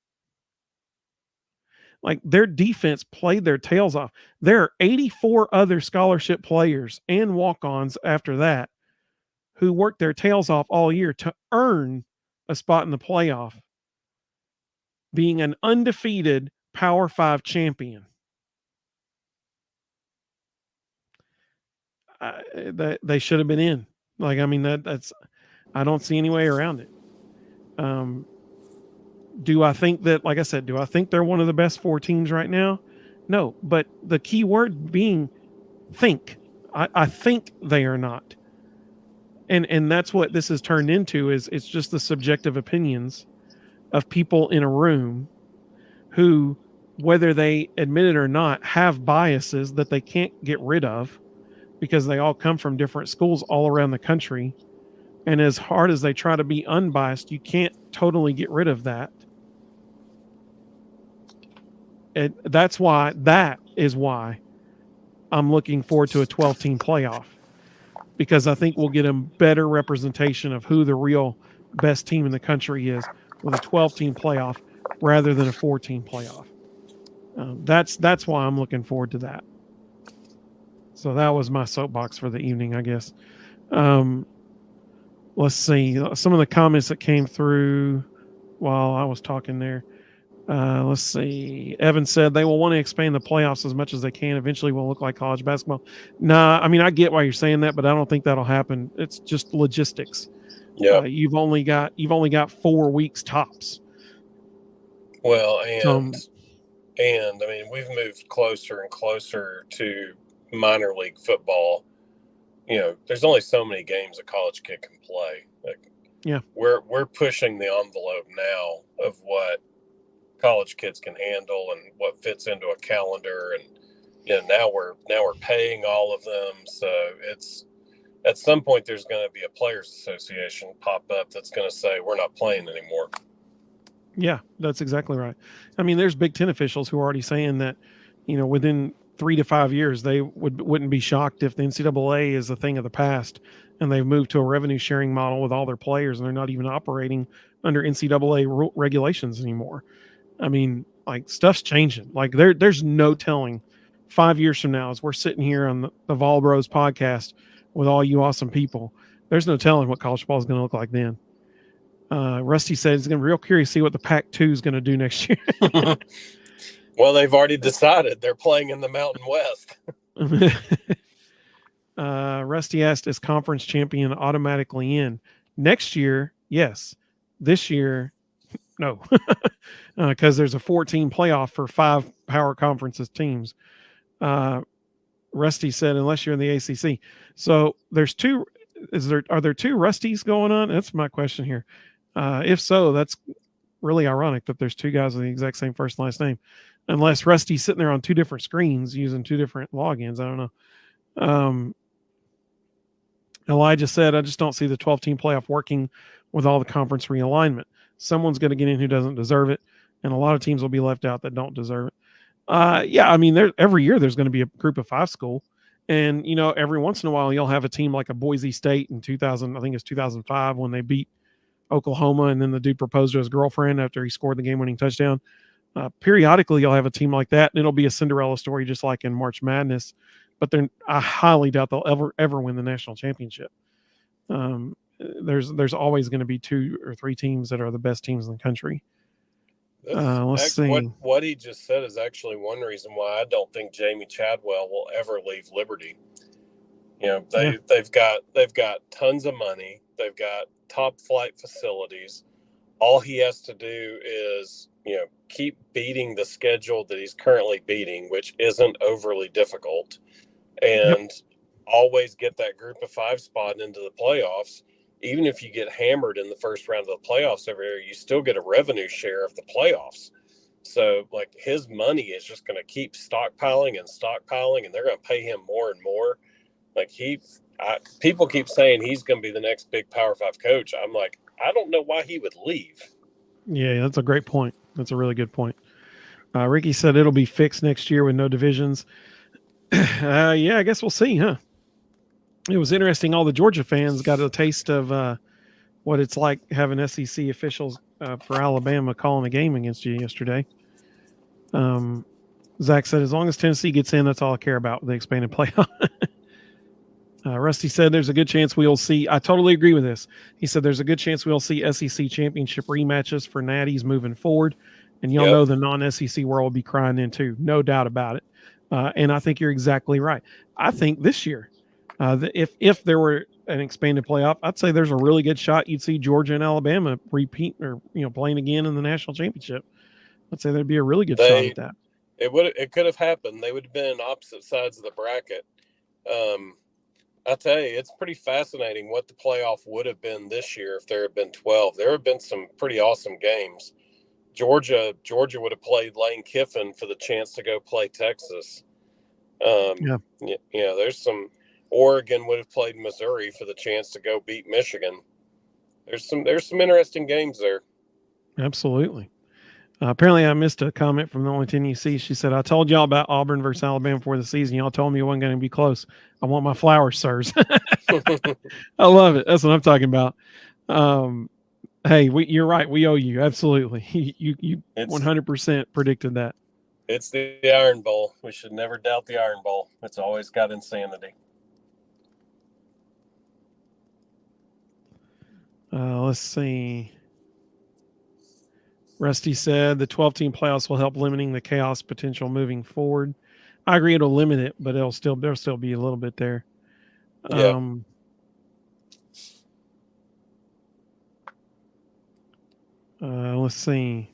Like, their defense played their tails off. There are 84 other scholarship players and walk-ons after that who worked their tails off all year to earn a spot in the playoff, being an undefeated Power 5 champion. They should have been in. Like, I mean, that's I don't see any way around it. Do I think that, like I said, do I think they're one of the best 4 teams right now? No, but the key word being think. I think they are not. And that's what this has turned into, is it's just the subjective opinions of people in a room who, whether they admit it or not, have biases that they can't get rid of because they all come from different schools all around the country. And as hard as they try to be unbiased, you can't totally get rid of that. And that is why I'm looking forward to a 12-team playoff, because I think we'll get a better representation of who the real best team in the country is with a 12-team playoff rather than a 4-team playoff. That's why I'm looking forward to that. So that was my soapbox for the evening, I guess. Let's see some of the comments that came through while I was talking there. Let's see. Evan said they will want to expand the playoffs as much as they can. Eventually will look like college basketball. Nah, I mean, I get why you're saying that, but I don't think that'll happen. It's just logistics. Yeah. You've only got 4 weeks tops. Well, and I mean, we've moved closer and closer to minor league football. You know, there's only so many games a college kid can play. Like, yeah, we're pushing the envelope now of what college kids can handle and what fits into a calendar, and you know, now we're paying all of them. So it's, at some point there's going to be a players association pop up that's going to say we're not playing anymore. Yeah, that's exactly right. I mean, there's Big Ten officials who are already saying that, you know, within 3 to 5 years, they wouldn't be shocked if the NCAA is a thing of the past and they've moved to a revenue sharing model with all their players and they're not even operating under NCAA regulations anymore. I mean, like, stuff's changing. Like, there's no telling 5 years from now, as we're sitting here on the Vol Bros podcast with all you awesome people, there's no telling what college football is going to look like then. Rusty said he's going to be real curious to see what the Pac-2 is going to do next year. Well, they've already decided they're playing in the Mountain West. Rusty asked, is conference champion automatically in? Next year, yes. This year, no. Because there's a 14 playoff for 5 power conferences teams. Rusty said, unless you're in the ACC. So there's 2. Are there 2 Rusties going on? That's my question here. If so, that's really ironic that there's 2 guys with the exact same first and last name, unless Rusty's sitting there on 2 different screens using 2 different logins. I don't know. Elijah said, I just don't see the 12-team playoff working with all the conference realignment. Someone's going to get in who doesn't deserve it, and a lot of teams will be left out that don't deserve it. Yeah, I mean, every year there's going to be a group of 5 school, and, you know, every once in a while you'll have a team like a Boise State in 2000, I think it's 2005, when they beat Oklahoma, and then the dude proposed to his girlfriend after he scored the game-winning touchdown. Periodically, you'll have a team like that, and it'll be a Cinderella story, just like in March Madness. But I highly doubt they'll ever win the national championship. There's always going to be 2 or 3 teams that are the best teams in the country. Let's see. What he just said is actually one reason why I don't think Jamie Chadwell will ever leave Liberty. You know, they've got tons of money. They've got top flight facilities. All he has to do is, you know, keep beating the schedule that he's currently beating, which isn't overly difficult, and always get that group of 5 spot into the playoffs. even if you get hammered in the first round of the playoffs every year, you still get a revenue share of the playoffs. So, like, his money is just going to keep stockpiling, and they're going to pay him more and more. Like, people keep saying he's going to be the next big Power 5 coach. I'm like, I don't know why he would leave. Yeah, that's a great point. That's a really good point. Ricky said it'll be fixed next year with no divisions. Yeah, I guess we'll see, huh? It was interesting. All the Georgia fans got a taste of what it's like having SEC officials for Alabama calling a game against you yesterday. Zach said, as long as Tennessee gets in, that's all I care about, the expanded playoff. Rusty said, there's a good chance we'll see. I totally agree with this. He said, there's a good chance we'll see SEC championship rematches for Natties moving forward. And y'all know the non-SEC world will be crying in too. No doubt about it. And I think you're exactly right. I think this year, if there were an expanded playoff, I'd say there's a really good shot you'd see Georgia and Alabama repeat or playing again in the national championship. I'd say there'd be a really good shot at that. It could have happened. They would have been on opposite sides of the bracket. I tell you, it's pretty fascinating what the playoff would have been this year if there had been 12. There have been some pretty awesome games. Georgia would have played Lane Kiffin for the chance to go play Texas. There's some. Oregon would have played Missouri for the chance to go beat Michigan. There's some interesting games there. Absolutely. Apparently, I missed a comment from the only 10 you see. She said, I told y'all about Auburn versus Alabama before the season. Y'all told me it wasn't going to be close. I want my flowers, sirs. I love it. That's what I'm talking about. Hey, you're right. We owe you. Absolutely. You 100% predicted that. It's the Iron Bowl. We should never doubt the Iron Bowl. It's always got insanity. Let's see. Rusty said the 12-team playoffs will help limiting the chaos potential moving forward. I agree it'll limit it, but there'll still be a little bit there. Yeah. Let's see.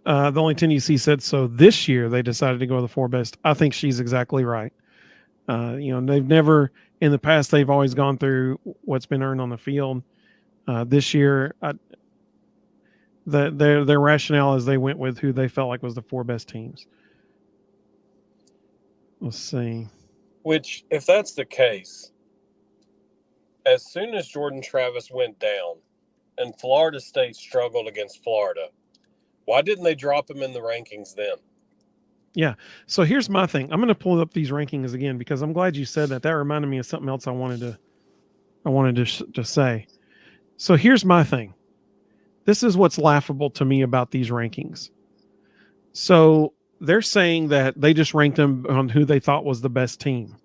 The only 10 you see said, so this year they decided to go with the 4 best. I think she's exactly right. They've never, in the past, they've always gone through what's been earned on the field. This year, their rationale is they went with who they felt like was the 4 best teams. Let's see. Which, if that's the case, as soon as Jordan Travis went down and Florida State struggled against Florida, why didn't they drop him in the rankings then? Yeah. So here's my thing. I'm going to pull up these rankings again because I'm glad you said that. That reminded me of something else I wanted to say. So here's my thing. This is what's laughable to me about these rankings. So they're saying that they just ranked them on who they thought was the best team.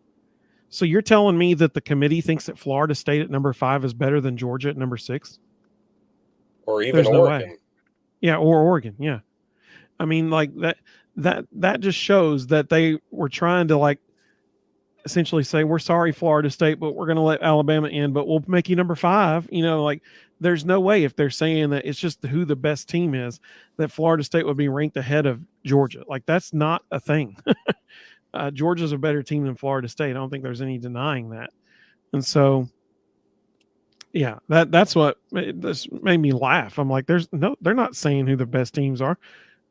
So you're telling me that the committee thinks that Florida State at number 5 is better than Georgia at number 6? Or even Oregon. No, yeah, or Oregon. Yeah. I mean, like that just shows that they were trying to like essentially say, we're sorry, Florida State, but we're going to let Alabama in, but we'll make you number 5. Like there's no way, if they're saying that it's just who the best team is, that Florida State would be ranked ahead of Georgia. Like that's not a thing. Georgia's a better team than Florida State. I don't think there's any denying that. And so, yeah, that's what this made me laugh. I'm like, they're not saying who the best teams are.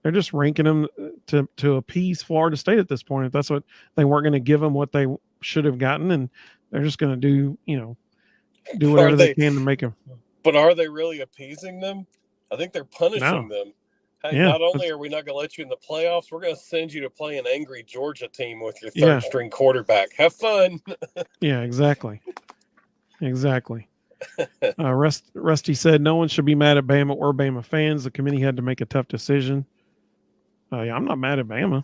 They're just ranking them to appease Florida State at this point. If that's what they weren't going to give them what they should have gotten, and they're just going to do whatever they can to make them. But are they really appeasing them? I think they're punishing them. Hey, not only are we not going to let you in the playoffs, we're going to send you to play an angry Georgia team with your third string quarterback. Have fun. Yeah, exactly. Rusty said no one should be mad at Bama or Bama fans. The committee had to make a tough decision. I'm not mad at Bama.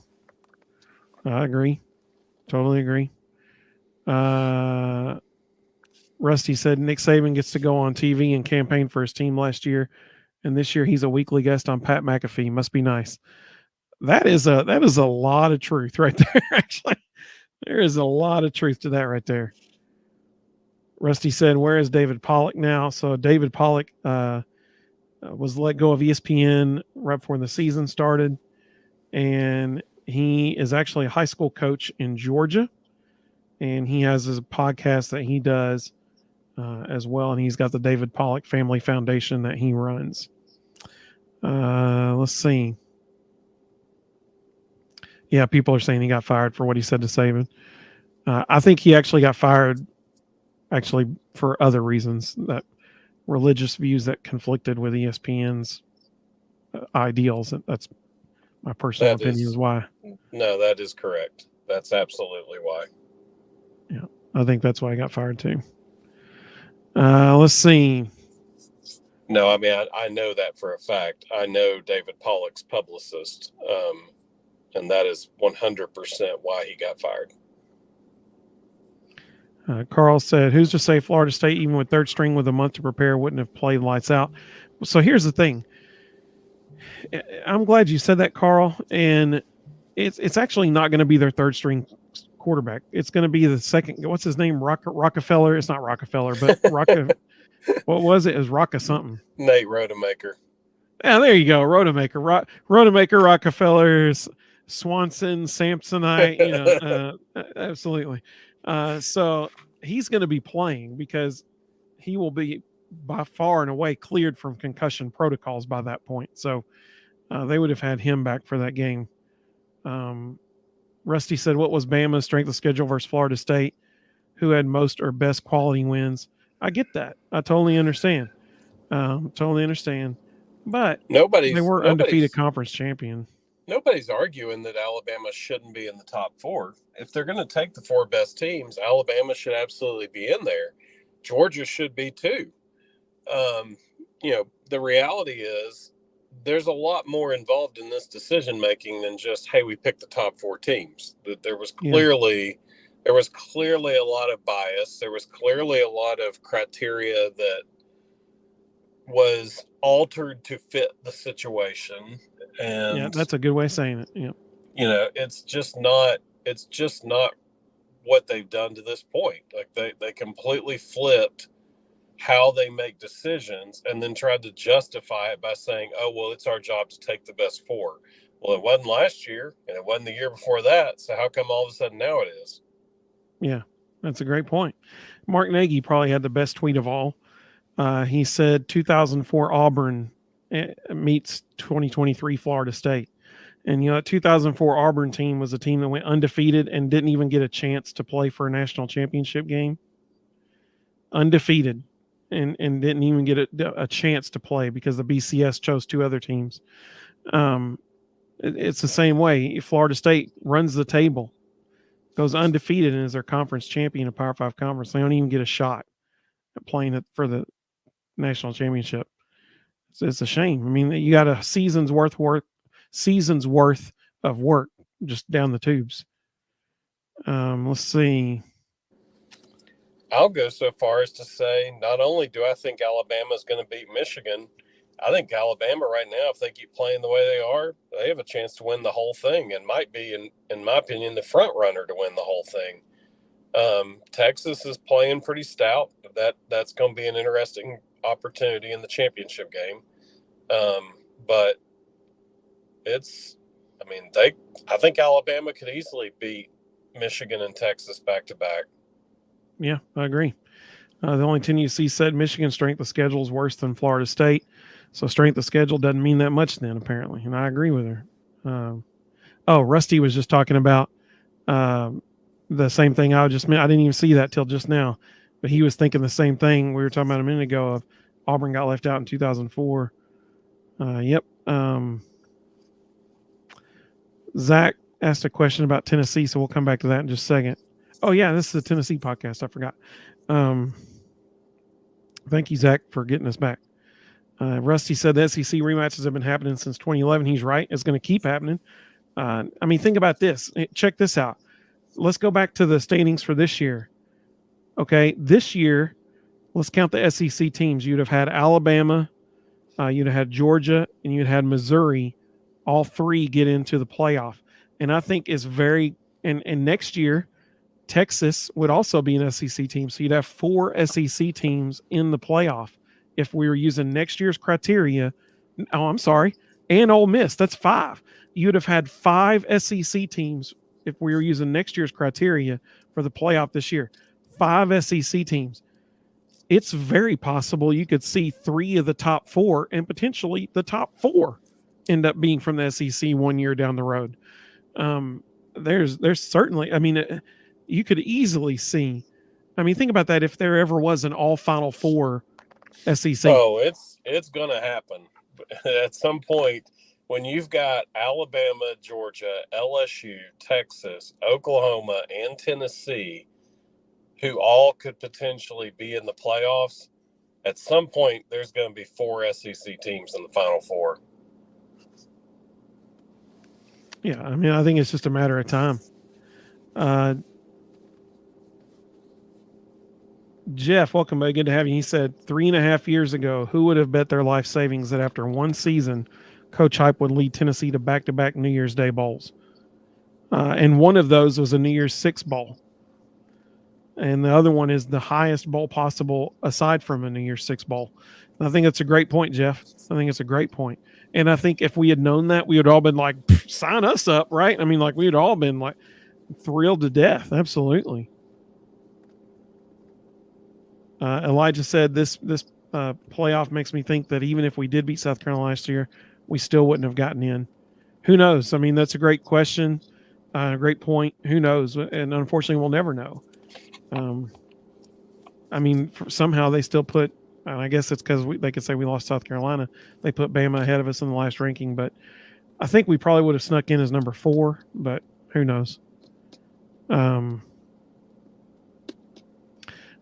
I agree. Totally agree. Rusty said Nick Saban gets to go on TV and campaign for his team last year, and this year he's a weekly guest on Pat McAfee. Must be nice. That is a lot of truth right there. Actually, there is a lot of truth to that right there. Rusty said, where is David Pollock now? So David Pollock was let go of ESPN right before the season started. And he is actually a high school coach in Georgia. And he has his podcast that he does as well, and he's got the David Pollock Family Foundation that he runs. Let's see. Yeah, people are saying he got fired for what he said to Saban. I think he actually got fired for other reasons, that religious views that conflicted with ESPN's ideals. That's my personal opinion is why. No, that is correct. That's absolutely why. Yeah, I think that's why he got fired too. Let's see. No, I mean, I know that for a fact. I know David Pollock's publicist, and that is 100% why he got fired. Carl said, who's to say Florida State, even with third string with a month to prepare, wouldn't have played lights out? So here's the thing. I'm glad you said that, Carl. And it's actually not going to be their third string quarterback. It's going to be the second. What's his name? Rockefeller. It's not Rockefeller, but what was it? It was Rocka something. Nate Rodemaker. Yeah, there you go. Rodemaker. Rodemaker, Rockefellers, Swanson, Samsonite. Absolutely. So he's going to be playing because he will be by far and away cleared from concussion protocols by that point. So they would have had him back for that game. Rusty said, what was Bama's strength of schedule versus Florida State? Who had most or best quality wins? I get that. I totally understand. But they were undefeated conference champion. Nobody's arguing that Alabama shouldn't be in the top four. If they're going to take the four best teams, Alabama should absolutely be in there. Georgia should be too. The reality is there's a lot more involved in this decision making than just, hey, we picked the top four teams. There was clearly a lot of bias. There was clearly a lot of criteria that was altered to fit the situation. And yeah, that's a good way of saying it. Yeah. It's just not what they've done to this point. Like they completely flipped how they make decisions and then tried to justify it by saying, oh, well, it's our job to take the best four. Well, it wasn't last year and it wasn't the year before that. So how come all of a sudden now it is? Yeah, that's a great point. Mark Nagy probably had the best tweet of all. He said 2004 Auburn meets 2023 Florida State. And, that 2004 Auburn team was a team that went undefeated and didn't even get a chance to play for a national championship game. Undefeated and didn't even get a chance to play because the BCS chose two other teams. It's the same way. Florida State runs the table, goes undefeated, and is their conference champion of Power 5 conference. They don't even get a shot at playing it for the national championship. It's a shame. I mean, you got a season's worth of work just down the tubes. Let's see. I'll go so far as to say, not only do I think Alabama is going to beat Michigan, I think Alabama right now, if they keep playing the way they are, they have a chance to win the whole thing and might be, in my opinion, the front runner to win the whole thing. Texas is playing pretty stout. That's going to be an interesting opportunity in the championship game. But I think Alabama could easily beat Michigan and Texas back to back. Yeah, I agree. The only thing you see said Michigan's strength of schedule is worse than Florida State. So strength of schedule doesn't mean that much then, apparently. And I agree with her. Rusty was just talking about the same thing I didn't even see that till just now. But he was thinking the same thing we were talking about a minute ago of Auburn got left out in 2004. Yep. Zach asked a question about Tennessee, so we'll come back to that in just a second. Oh, yeah, this is the Tennessee podcast. I forgot. Thank you, Zach, for getting us back. Rusty said the SEC rematches have been happening since 2011. He's right. It's going to keep happening. Think about this. Check this out. Let's go back to the standings for this year. Okay, this year, let's count the SEC teams. You'd have had Alabama, you'd have had Georgia, and you'd have had Missouri. All three get into the playoff. And I think it's and next year, Texas would also be an SEC team. So you'd have 4 SEC teams in the playoff if we were using next year's criteria. Oh, I'm sorry. And Ole Miss, that's 5. You'd have had 5 SEC teams if we were using next year's criteria for the playoff this year. 5 SEC teams. it's very possible you could see 3 of the top 4 and potentially the top 4 end up being from the SEC 1 year down the road. There's certainly, I mean, you could easily see. I mean, think about that. If there ever was an all Final Four SEC, oh, it's gonna happen at some point. When you've got Alabama, Georgia, LSU, Texas, Oklahoma, and Tennessee, who all could potentially be in the playoffs, at some point there's going to be 4 SEC teams in the Final Four. Yeah, I mean, I think it's just a matter of time. Jeff, welcome, buddy. Good to have you. He said 3.5 years ago, who would have bet their life savings that after one season, Coach Hype would lead Tennessee to back-to-back New Year's Day bowls? And one of those was a New Year's Six bowl. And the other one is the highest bowl possible aside from a New Year's Six bowl. And I think that's a great point, Jeff. I think it's a great point. And I think if we had known that, we would all been like, sign us up, right? I mean, like we would all been like thrilled to death. Absolutely. Elijah said this playoff makes me think that even if we did beat South Carolina last year, we still wouldn't have gotten in. Who knows? I mean, that's a great question. A great point. Who knows? And unfortunately, we'll never know. I mean, somehow they still put, and I guess it's because they could say we lost South Carolina. They put Bama ahead of us in the last ranking, but I think we probably would have snuck in as number 4, but who knows?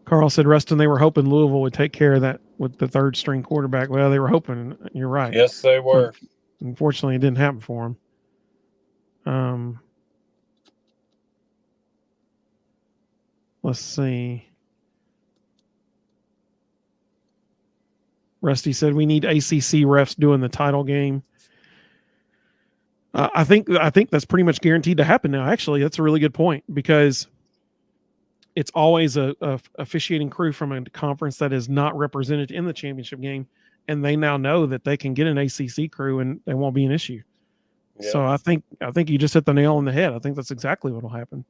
Carl said, Rustin, they were hoping Louisville would take care of that with the third string quarterback. Well, they were hoping. You're right. Yes, they were. Unfortunately, it didn't happen for them. Let's see. Rusty said we need ACC refs doing the title game. I think that's pretty much guaranteed to happen now. Actually, that's a really good point because it's always a officiating crew from a conference that is not represented in the championship game, and they now know that they can get an ACC crew and it won't be an issue. Yeah. So I think you just hit the nail on the head. I think that's exactly what will happen.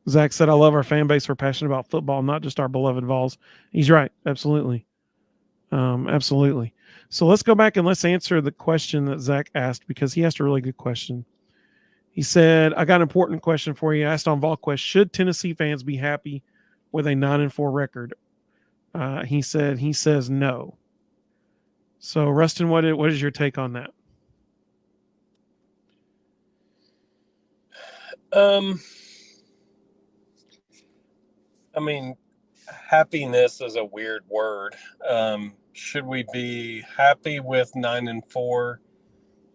Zach said, I love our fan base. We're passionate about football, not just our beloved Vols. He's right. Absolutely. Absolutely. So let's go back and let's answer the question that Zach asked because he asked a really good question. He said, I got an important question for you. I asked on VolQuest, should Tennessee fans be happy with a 9-4 record? He says no. So Rustin, what is your take on that? I mean, happiness is a weird word. Should we be happy with 9-4?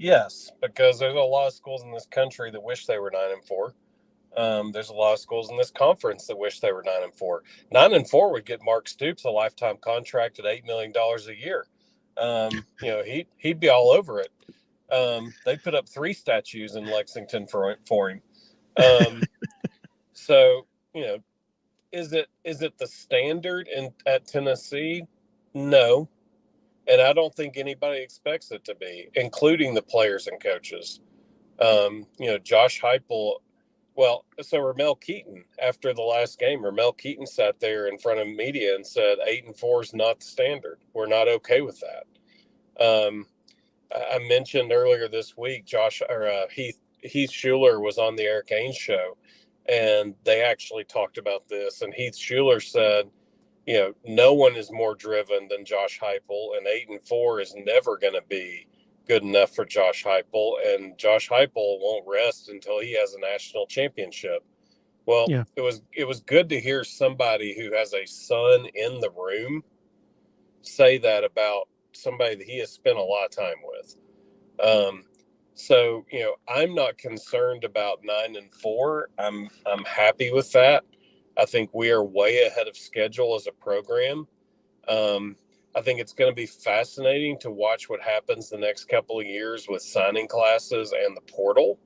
Yes, because there's a lot of schools in this country that wish they were 9-4. There's a lot of schools in this conference that wish they were 9-4. 9-4 would get Mark Stoops a lifetime contract at $8 million a year. He'd be all over it. They put up 3 statues in Lexington for him. So, is it the standard at Tennessee? No. And I don't think anybody expects it to be, including the players and coaches. Josh Heupel. Well, so Ramel Keaton, after the last game, Ramel Keaton sat there in front of media and said 8-4 is not the standard. We're not okay with that. I mentioned earlier this week, Heath Schuler was on the Eric Ainge show, and they actually talked about this. And Heath Schuler said, no one is more driven than Josh Heupel, and 8-4 is never going to be good enough for Josh Heupel, and Josh Heupel won't rest until he has a national championship. Well, yeah. It was good to hear somebody who has a son in the room say that about somebody that he has spent a lot of time with. So, I'm not concerned about 9-4. I'm happy with that. I think we are way ahead of schedule as a program. I think it's going to be fascinating to watch what happens the next couple of years with signing classes and the portal.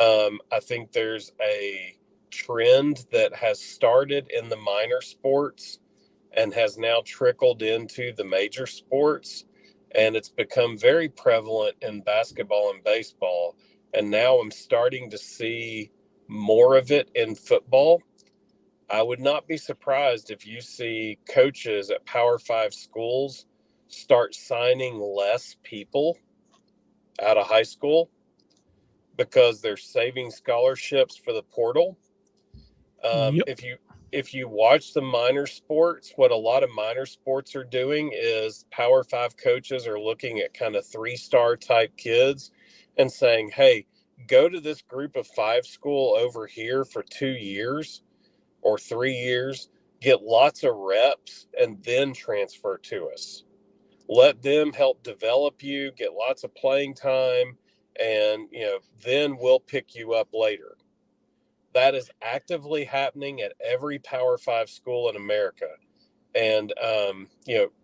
I think there's a trend that has started in the minor sports and has now trickled into the major sports. And it's become very prevalent in basketball and baseball. And now I'm starting to see more of it in football. I would not be surprised if you see coaches at Power 5 schools start signing less people out of high school because they're saving scholarships for the portal. Yep. If you watch the minor sports, what a lot of minor sports are doing is Power 5 coaches are looking at kind of 3-star type kids and saying, hey, go to this group of 5 school over here for 2 years or 3 years, get lots of reps, and then transfer to us. Let them help develop you, get lots of playing time, and then we'll pick you up later. That is actively happening at every Power 5 school in America. And,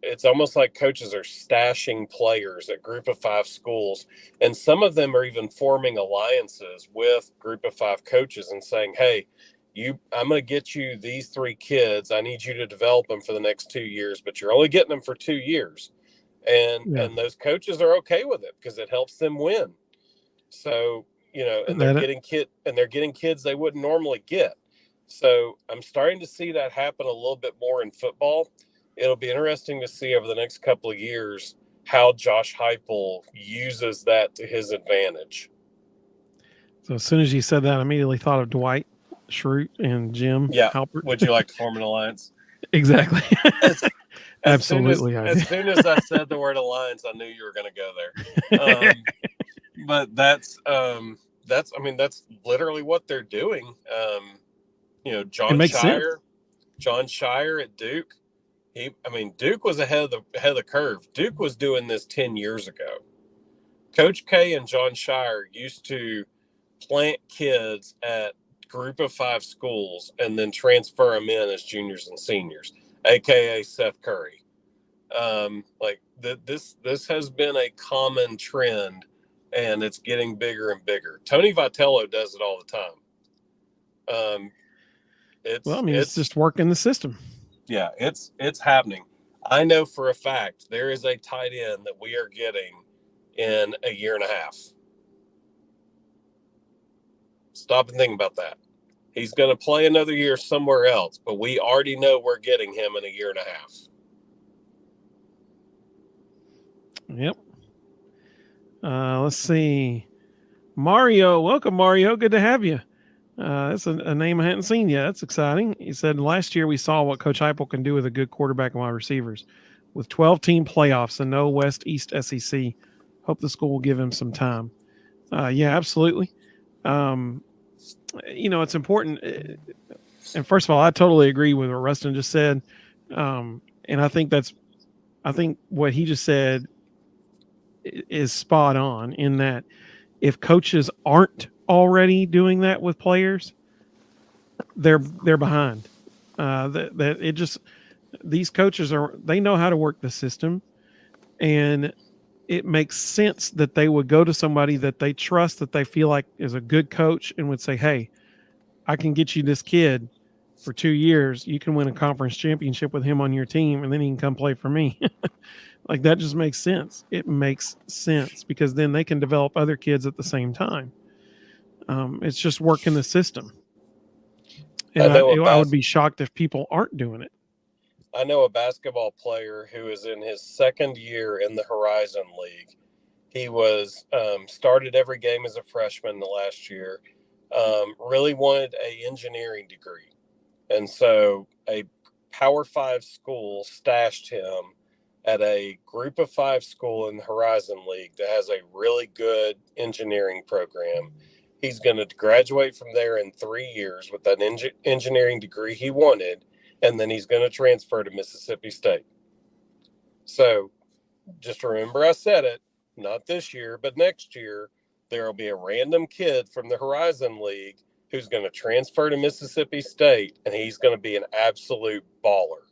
it's almost like coaches are stashing players at group of 5 schools. And some of them are even forming alliances with group of 5 coaches and saying, hey, I'm going to get you these 3 kids. I need you to develop them for the next 2 years, but you're only getting them for 2 years. And those coaches are okay with it because it helps them win. So, and they're getting kids they wouldn't normally get. So I'm starting to see that happen a little bit more in football. It'll be interesting to see over the next couple of years how Josh Heupel uses that to his advantage. So as soon as you said that, I immediately thought of Dwight Schrute and Jim Halpert. Would you like to form an alliance? Exactly. Absolutely. As soon as I said the word alliance, I knew you were going to go there. But that's literally what they're doing. John Shire at Duke. Duke was ahead of the curve. Duke was doing this 10 years ago. Coach K and John Shire used to plant kids at group of 5 schools and then transfer them in as juniors and seniors, aka Seth Curry. This has been a common trend, and it's getting bigger and bigger. Tony Vitello does it all the time. It's just working the system. Yeah, it's happening. I know for a fact there is a tight end that we are getting in a year and a half. Stop and think about that. He's going to play another year somewhere else, but we already know we're getting him in a year and a half. Yep. Let's see. Mario, welcome, Mario. Good to have you. That's a name I hadn't seen yet. That's exciting. He said, last year we saw what Coach Heupel can do with a good quarterback and wide receivers. With 12-team playoffs and no West East SEC, hope the school will give him some time. Yeah, absolutely. It's important. And first of all, I totally agree with what Rustin just said. And I think what he just said is spot on in that if coaches aren't already doing that with players, they're behind. These coaches they know how to work the system, and it makes sense that they would go to somebody that they trust, that they feel like is a good coach, and would say, hey, I can get you this kid for 2 years. You can win a conference championship with him on your team, and then he can come play for me. Like, that just makes sense. It makes sense because then they can develop other kids at the same time. It's just working the system. And I would be shocked if people aren't doing it. I know a basketball player who is in his 2nd year in the Horizon League. He was started every game as a freshman the last year. Really wanted an engineering degree. And so a Power 5 school stashed him at a group of 5 school in the Horizon League that has a really good engineering program. He's going to graduate from there in 3 years with that engineering degree he wanted, and then he's going to transfer to Mississippi State. So just remember I said it, not this year, but next year, there will be a random kid from the Horizon League who's going to transfer to Mississippi State, and he's going to be an absolute baller.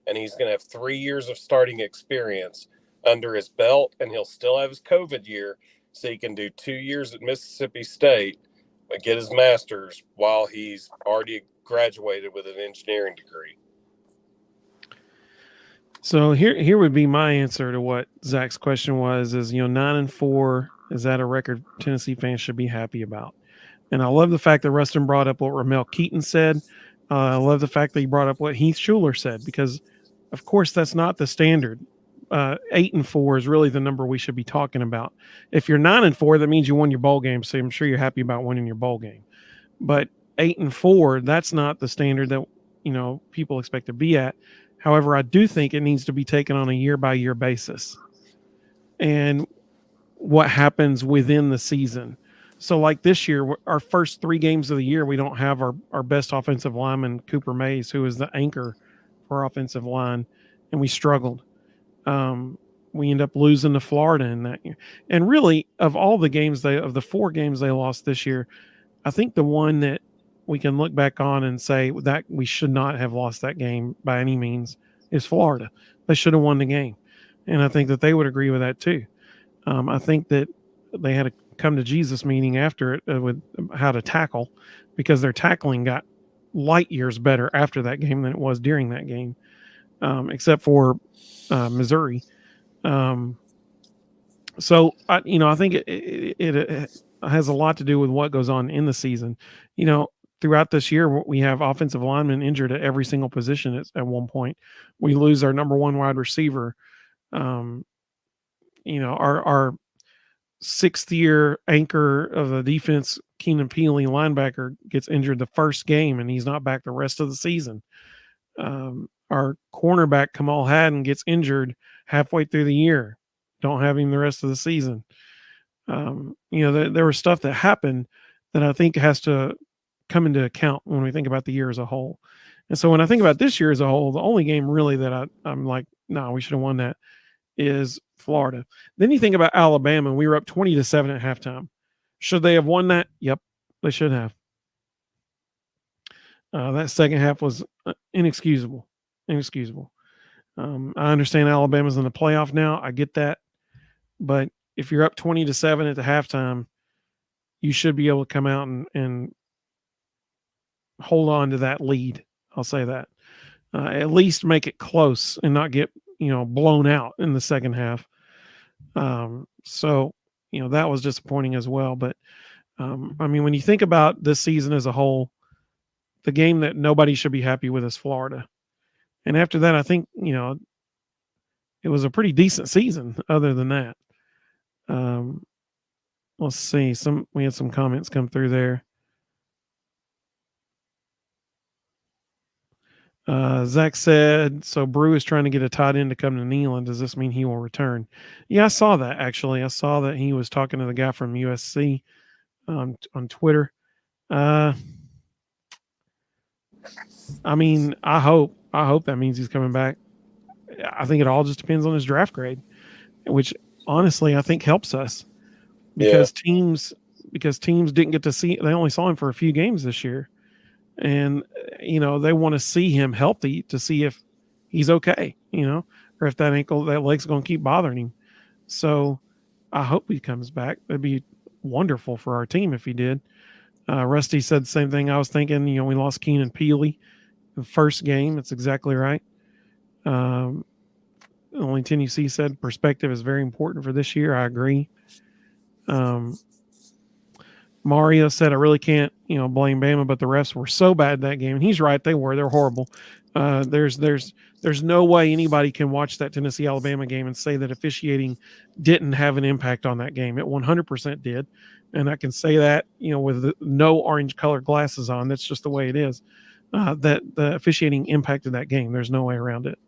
And he's going to have 3 years of starting experience under his belt, and he'll still have his COVID year, so he can do 2 years at Mississippi State, but get his master's while he's already graduated with an engineering degree. So here would be my answer to what Zach's question was: 9-4, is that a record Tennessee fans should be happy about? And I love the fact that Rustin brought up what Ramel Keaton said, I love the fact that you brought up what Heath Schuler said, because, of course, that's not the standard. 8-4 is really the number we should be talking about. If you're 9-4, that means you won your bowl game, so I'm sure you're happy about winning your bowl game. But 8-4, that's not the standard that people expect to be at. However, I do think it needs to be taken on a year-by-year basis, and what happens within the season. So like this year, our first 3 games of the year, we don't have our best offensive lineman, Cooper Mays, who is the anchor for our offensive line, and we struggled. We end up losing to Florida in that year. And really, of all the games of the 4 games they lost this year, I think the one that we can look back on and say that we should not have lost that game by any means is Florida. They should have won the game. And I think that they would agree with that too. I think that they had a come to Jesus meeting after it with how to tackle, because their tackling got light years better after that game than it was during that game, except for Missouri. So I think it has a lot to do with what goes on in the season. Throughout this year, we have offensive linemen injured at every single position at one point. We lose our number 1 wide receiver. Our 6th-year anchor of the defense, Keenan Peely, linebacker, gets injured the first game, and he's not back the rest of the season. Our cornerback, Kamal Hadden, gets injured halfway through the year. Don't have him the rest of the season. There was stuff that happened that I think has to come into account when we think about the year as a whole. And so when I think about this year as a whole, the only game really that I'm like, no, we should have won that, is Florida. Then you think about Alabama. We were up 20-7 at halftime. Should they have won that? Yep, they should have. That second half was inexcusable. I understand Alabama's in the playoff now. I get that. But if you're up 20-7 at the halftime, you should be able to come out and hold on to that lead. I'll say that. At least make it close and not get blown out in the second half. So that was disappointing as well. But when you think about this season as a whole, the game that nobody should be happy with is Florida. And after that, I think it was a pretty decent season. Other than that, let's see. We had some comments come through there. Zach said, so Brew is trying to get a tight end to come to Neyland. Does this mean he will return? Yeah, I saw that actually. I saw that he was talking to the guy from USC on Twitter. I hope that means he's coming back. I think it all just depends on his draft grade, which honestly I think helps us because teams didn't get to see. They only saw him for a few games this year. And, they want to see him healthy to see if he's okay, or if that leg's going to keep bothering him. So I hope he comes back. That'd be wonderful for our team if he did. Rusty said the same thing I was thinking. We lost Keenan Peely the first game. That's exactly right. Only 10UC said perspective is very important for this year. I agree. Mario said, I really can't, blame Bama, but the refs were so bad that game. And he's right. They're horrible. There's no way anybody can watch that Tennessee Alabama game and say that officiating didn't have an impact on that game. It 100% did. And I can say that, with no orange colored glasses on. That's just the way it is. That the officiating impacted that game. There's no way around it.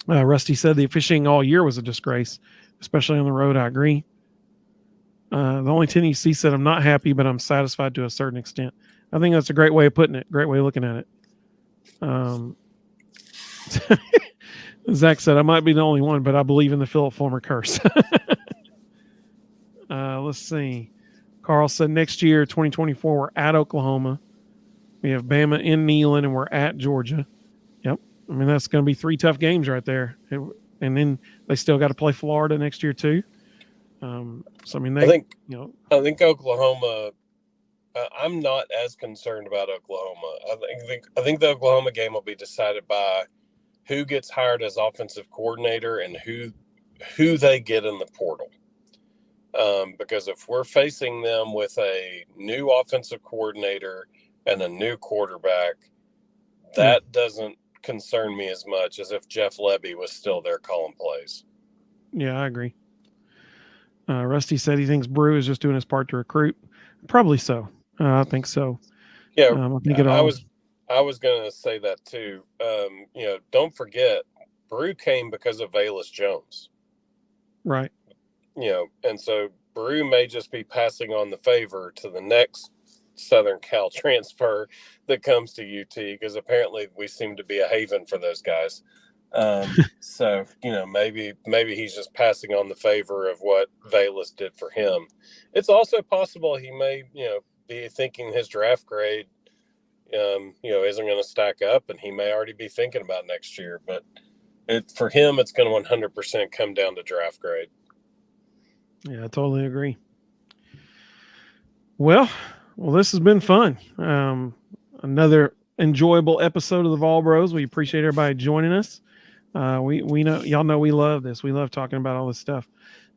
Rusty said the officiating all year was a disgrace, especially on the road. I agree. The only 10UC said, I'm not happy, but I'm satisfied to a certain extent. I think that's a great way of putting it. Great way of looking at it. Zach said, I might be the only one, but I believe in the Philip Fulmer curse. Let's see. Carl said next year, 2024, we're at Oklahoma. We have Bama in Neyland, and we're at Georgia. Yep. That's going to be 3 tough games right there. And then they still got to play Florida next year too. I think Oklahoma. I'm not as concerned about Oklahoma. I think the Oklahoma game will be decided by who gets hired as offensive coordinator and who they get in the portal. Because if we're facing them with a new offensive coordinator and a new quarterback, that doesn't concern me as much as if Jeff Lebby was still there calling plays. Yeah, I agree. Rusty said he thinks Brew is just doing his part to recruit. Probably so. I think so. Yeah, I think I was going to say that too. Don't forget, Brew came because of Velus Jones. Right. And so Brew may just be passing on the favor to the next Southern Cal transfer that comes to UT, because apparently we seem to be a haven for those guys. So, maybe he's just passing on the favor of what Velus did for him. It's also possible he may, be thinking his draft grade, isn't going to stack up, and he may already be thinking about next year. But for him, it's going to 100% come down to draft grade. Yeah, I totally agree. Well, this has been fun. Another enjoyable episode of the Vol Bros. We appreciate everybody joining us. We know y'all know we love this. We love talking about all this stuff.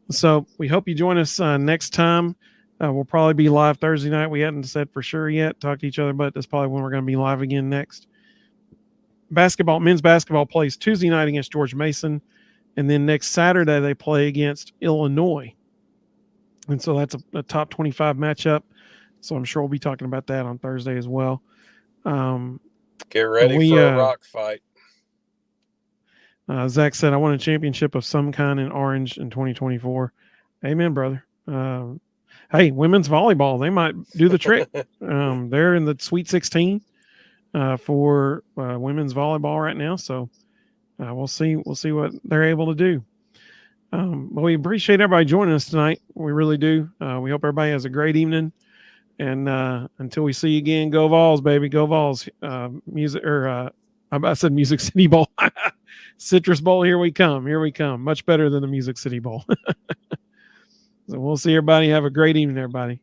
So we hope you join us next time. We'll probably be live Thursday night. We hadn't said for sure yet. Talk to each other, but that's probably when we're going to be live again next. Men's basketball plays Tuesday night against George Mason, and then next Saturday they play against Illinois. And so that's a top 25 matchup. So I'm sure we'll be talking about that on Thursday as well. Get ready for a rock fight. Zach said, I want a championship of some kind in Orange in 2024. Amen, brother. Hey, women's volleyball, they might do the trick. They're in the Sweet 16 for women's volleyball right now. So we'll see what they're able to do. But we appreciate everybody joining us tonight. We really do. We hope everybody has a great evening. And until we see you again, go Vols, baby. Go Vols. I said Music City Bowl. Citrus Bowl, here we come. Here we come. Much better than the Music City Bowl. So we'll see everybody. Have a great evening, everybody.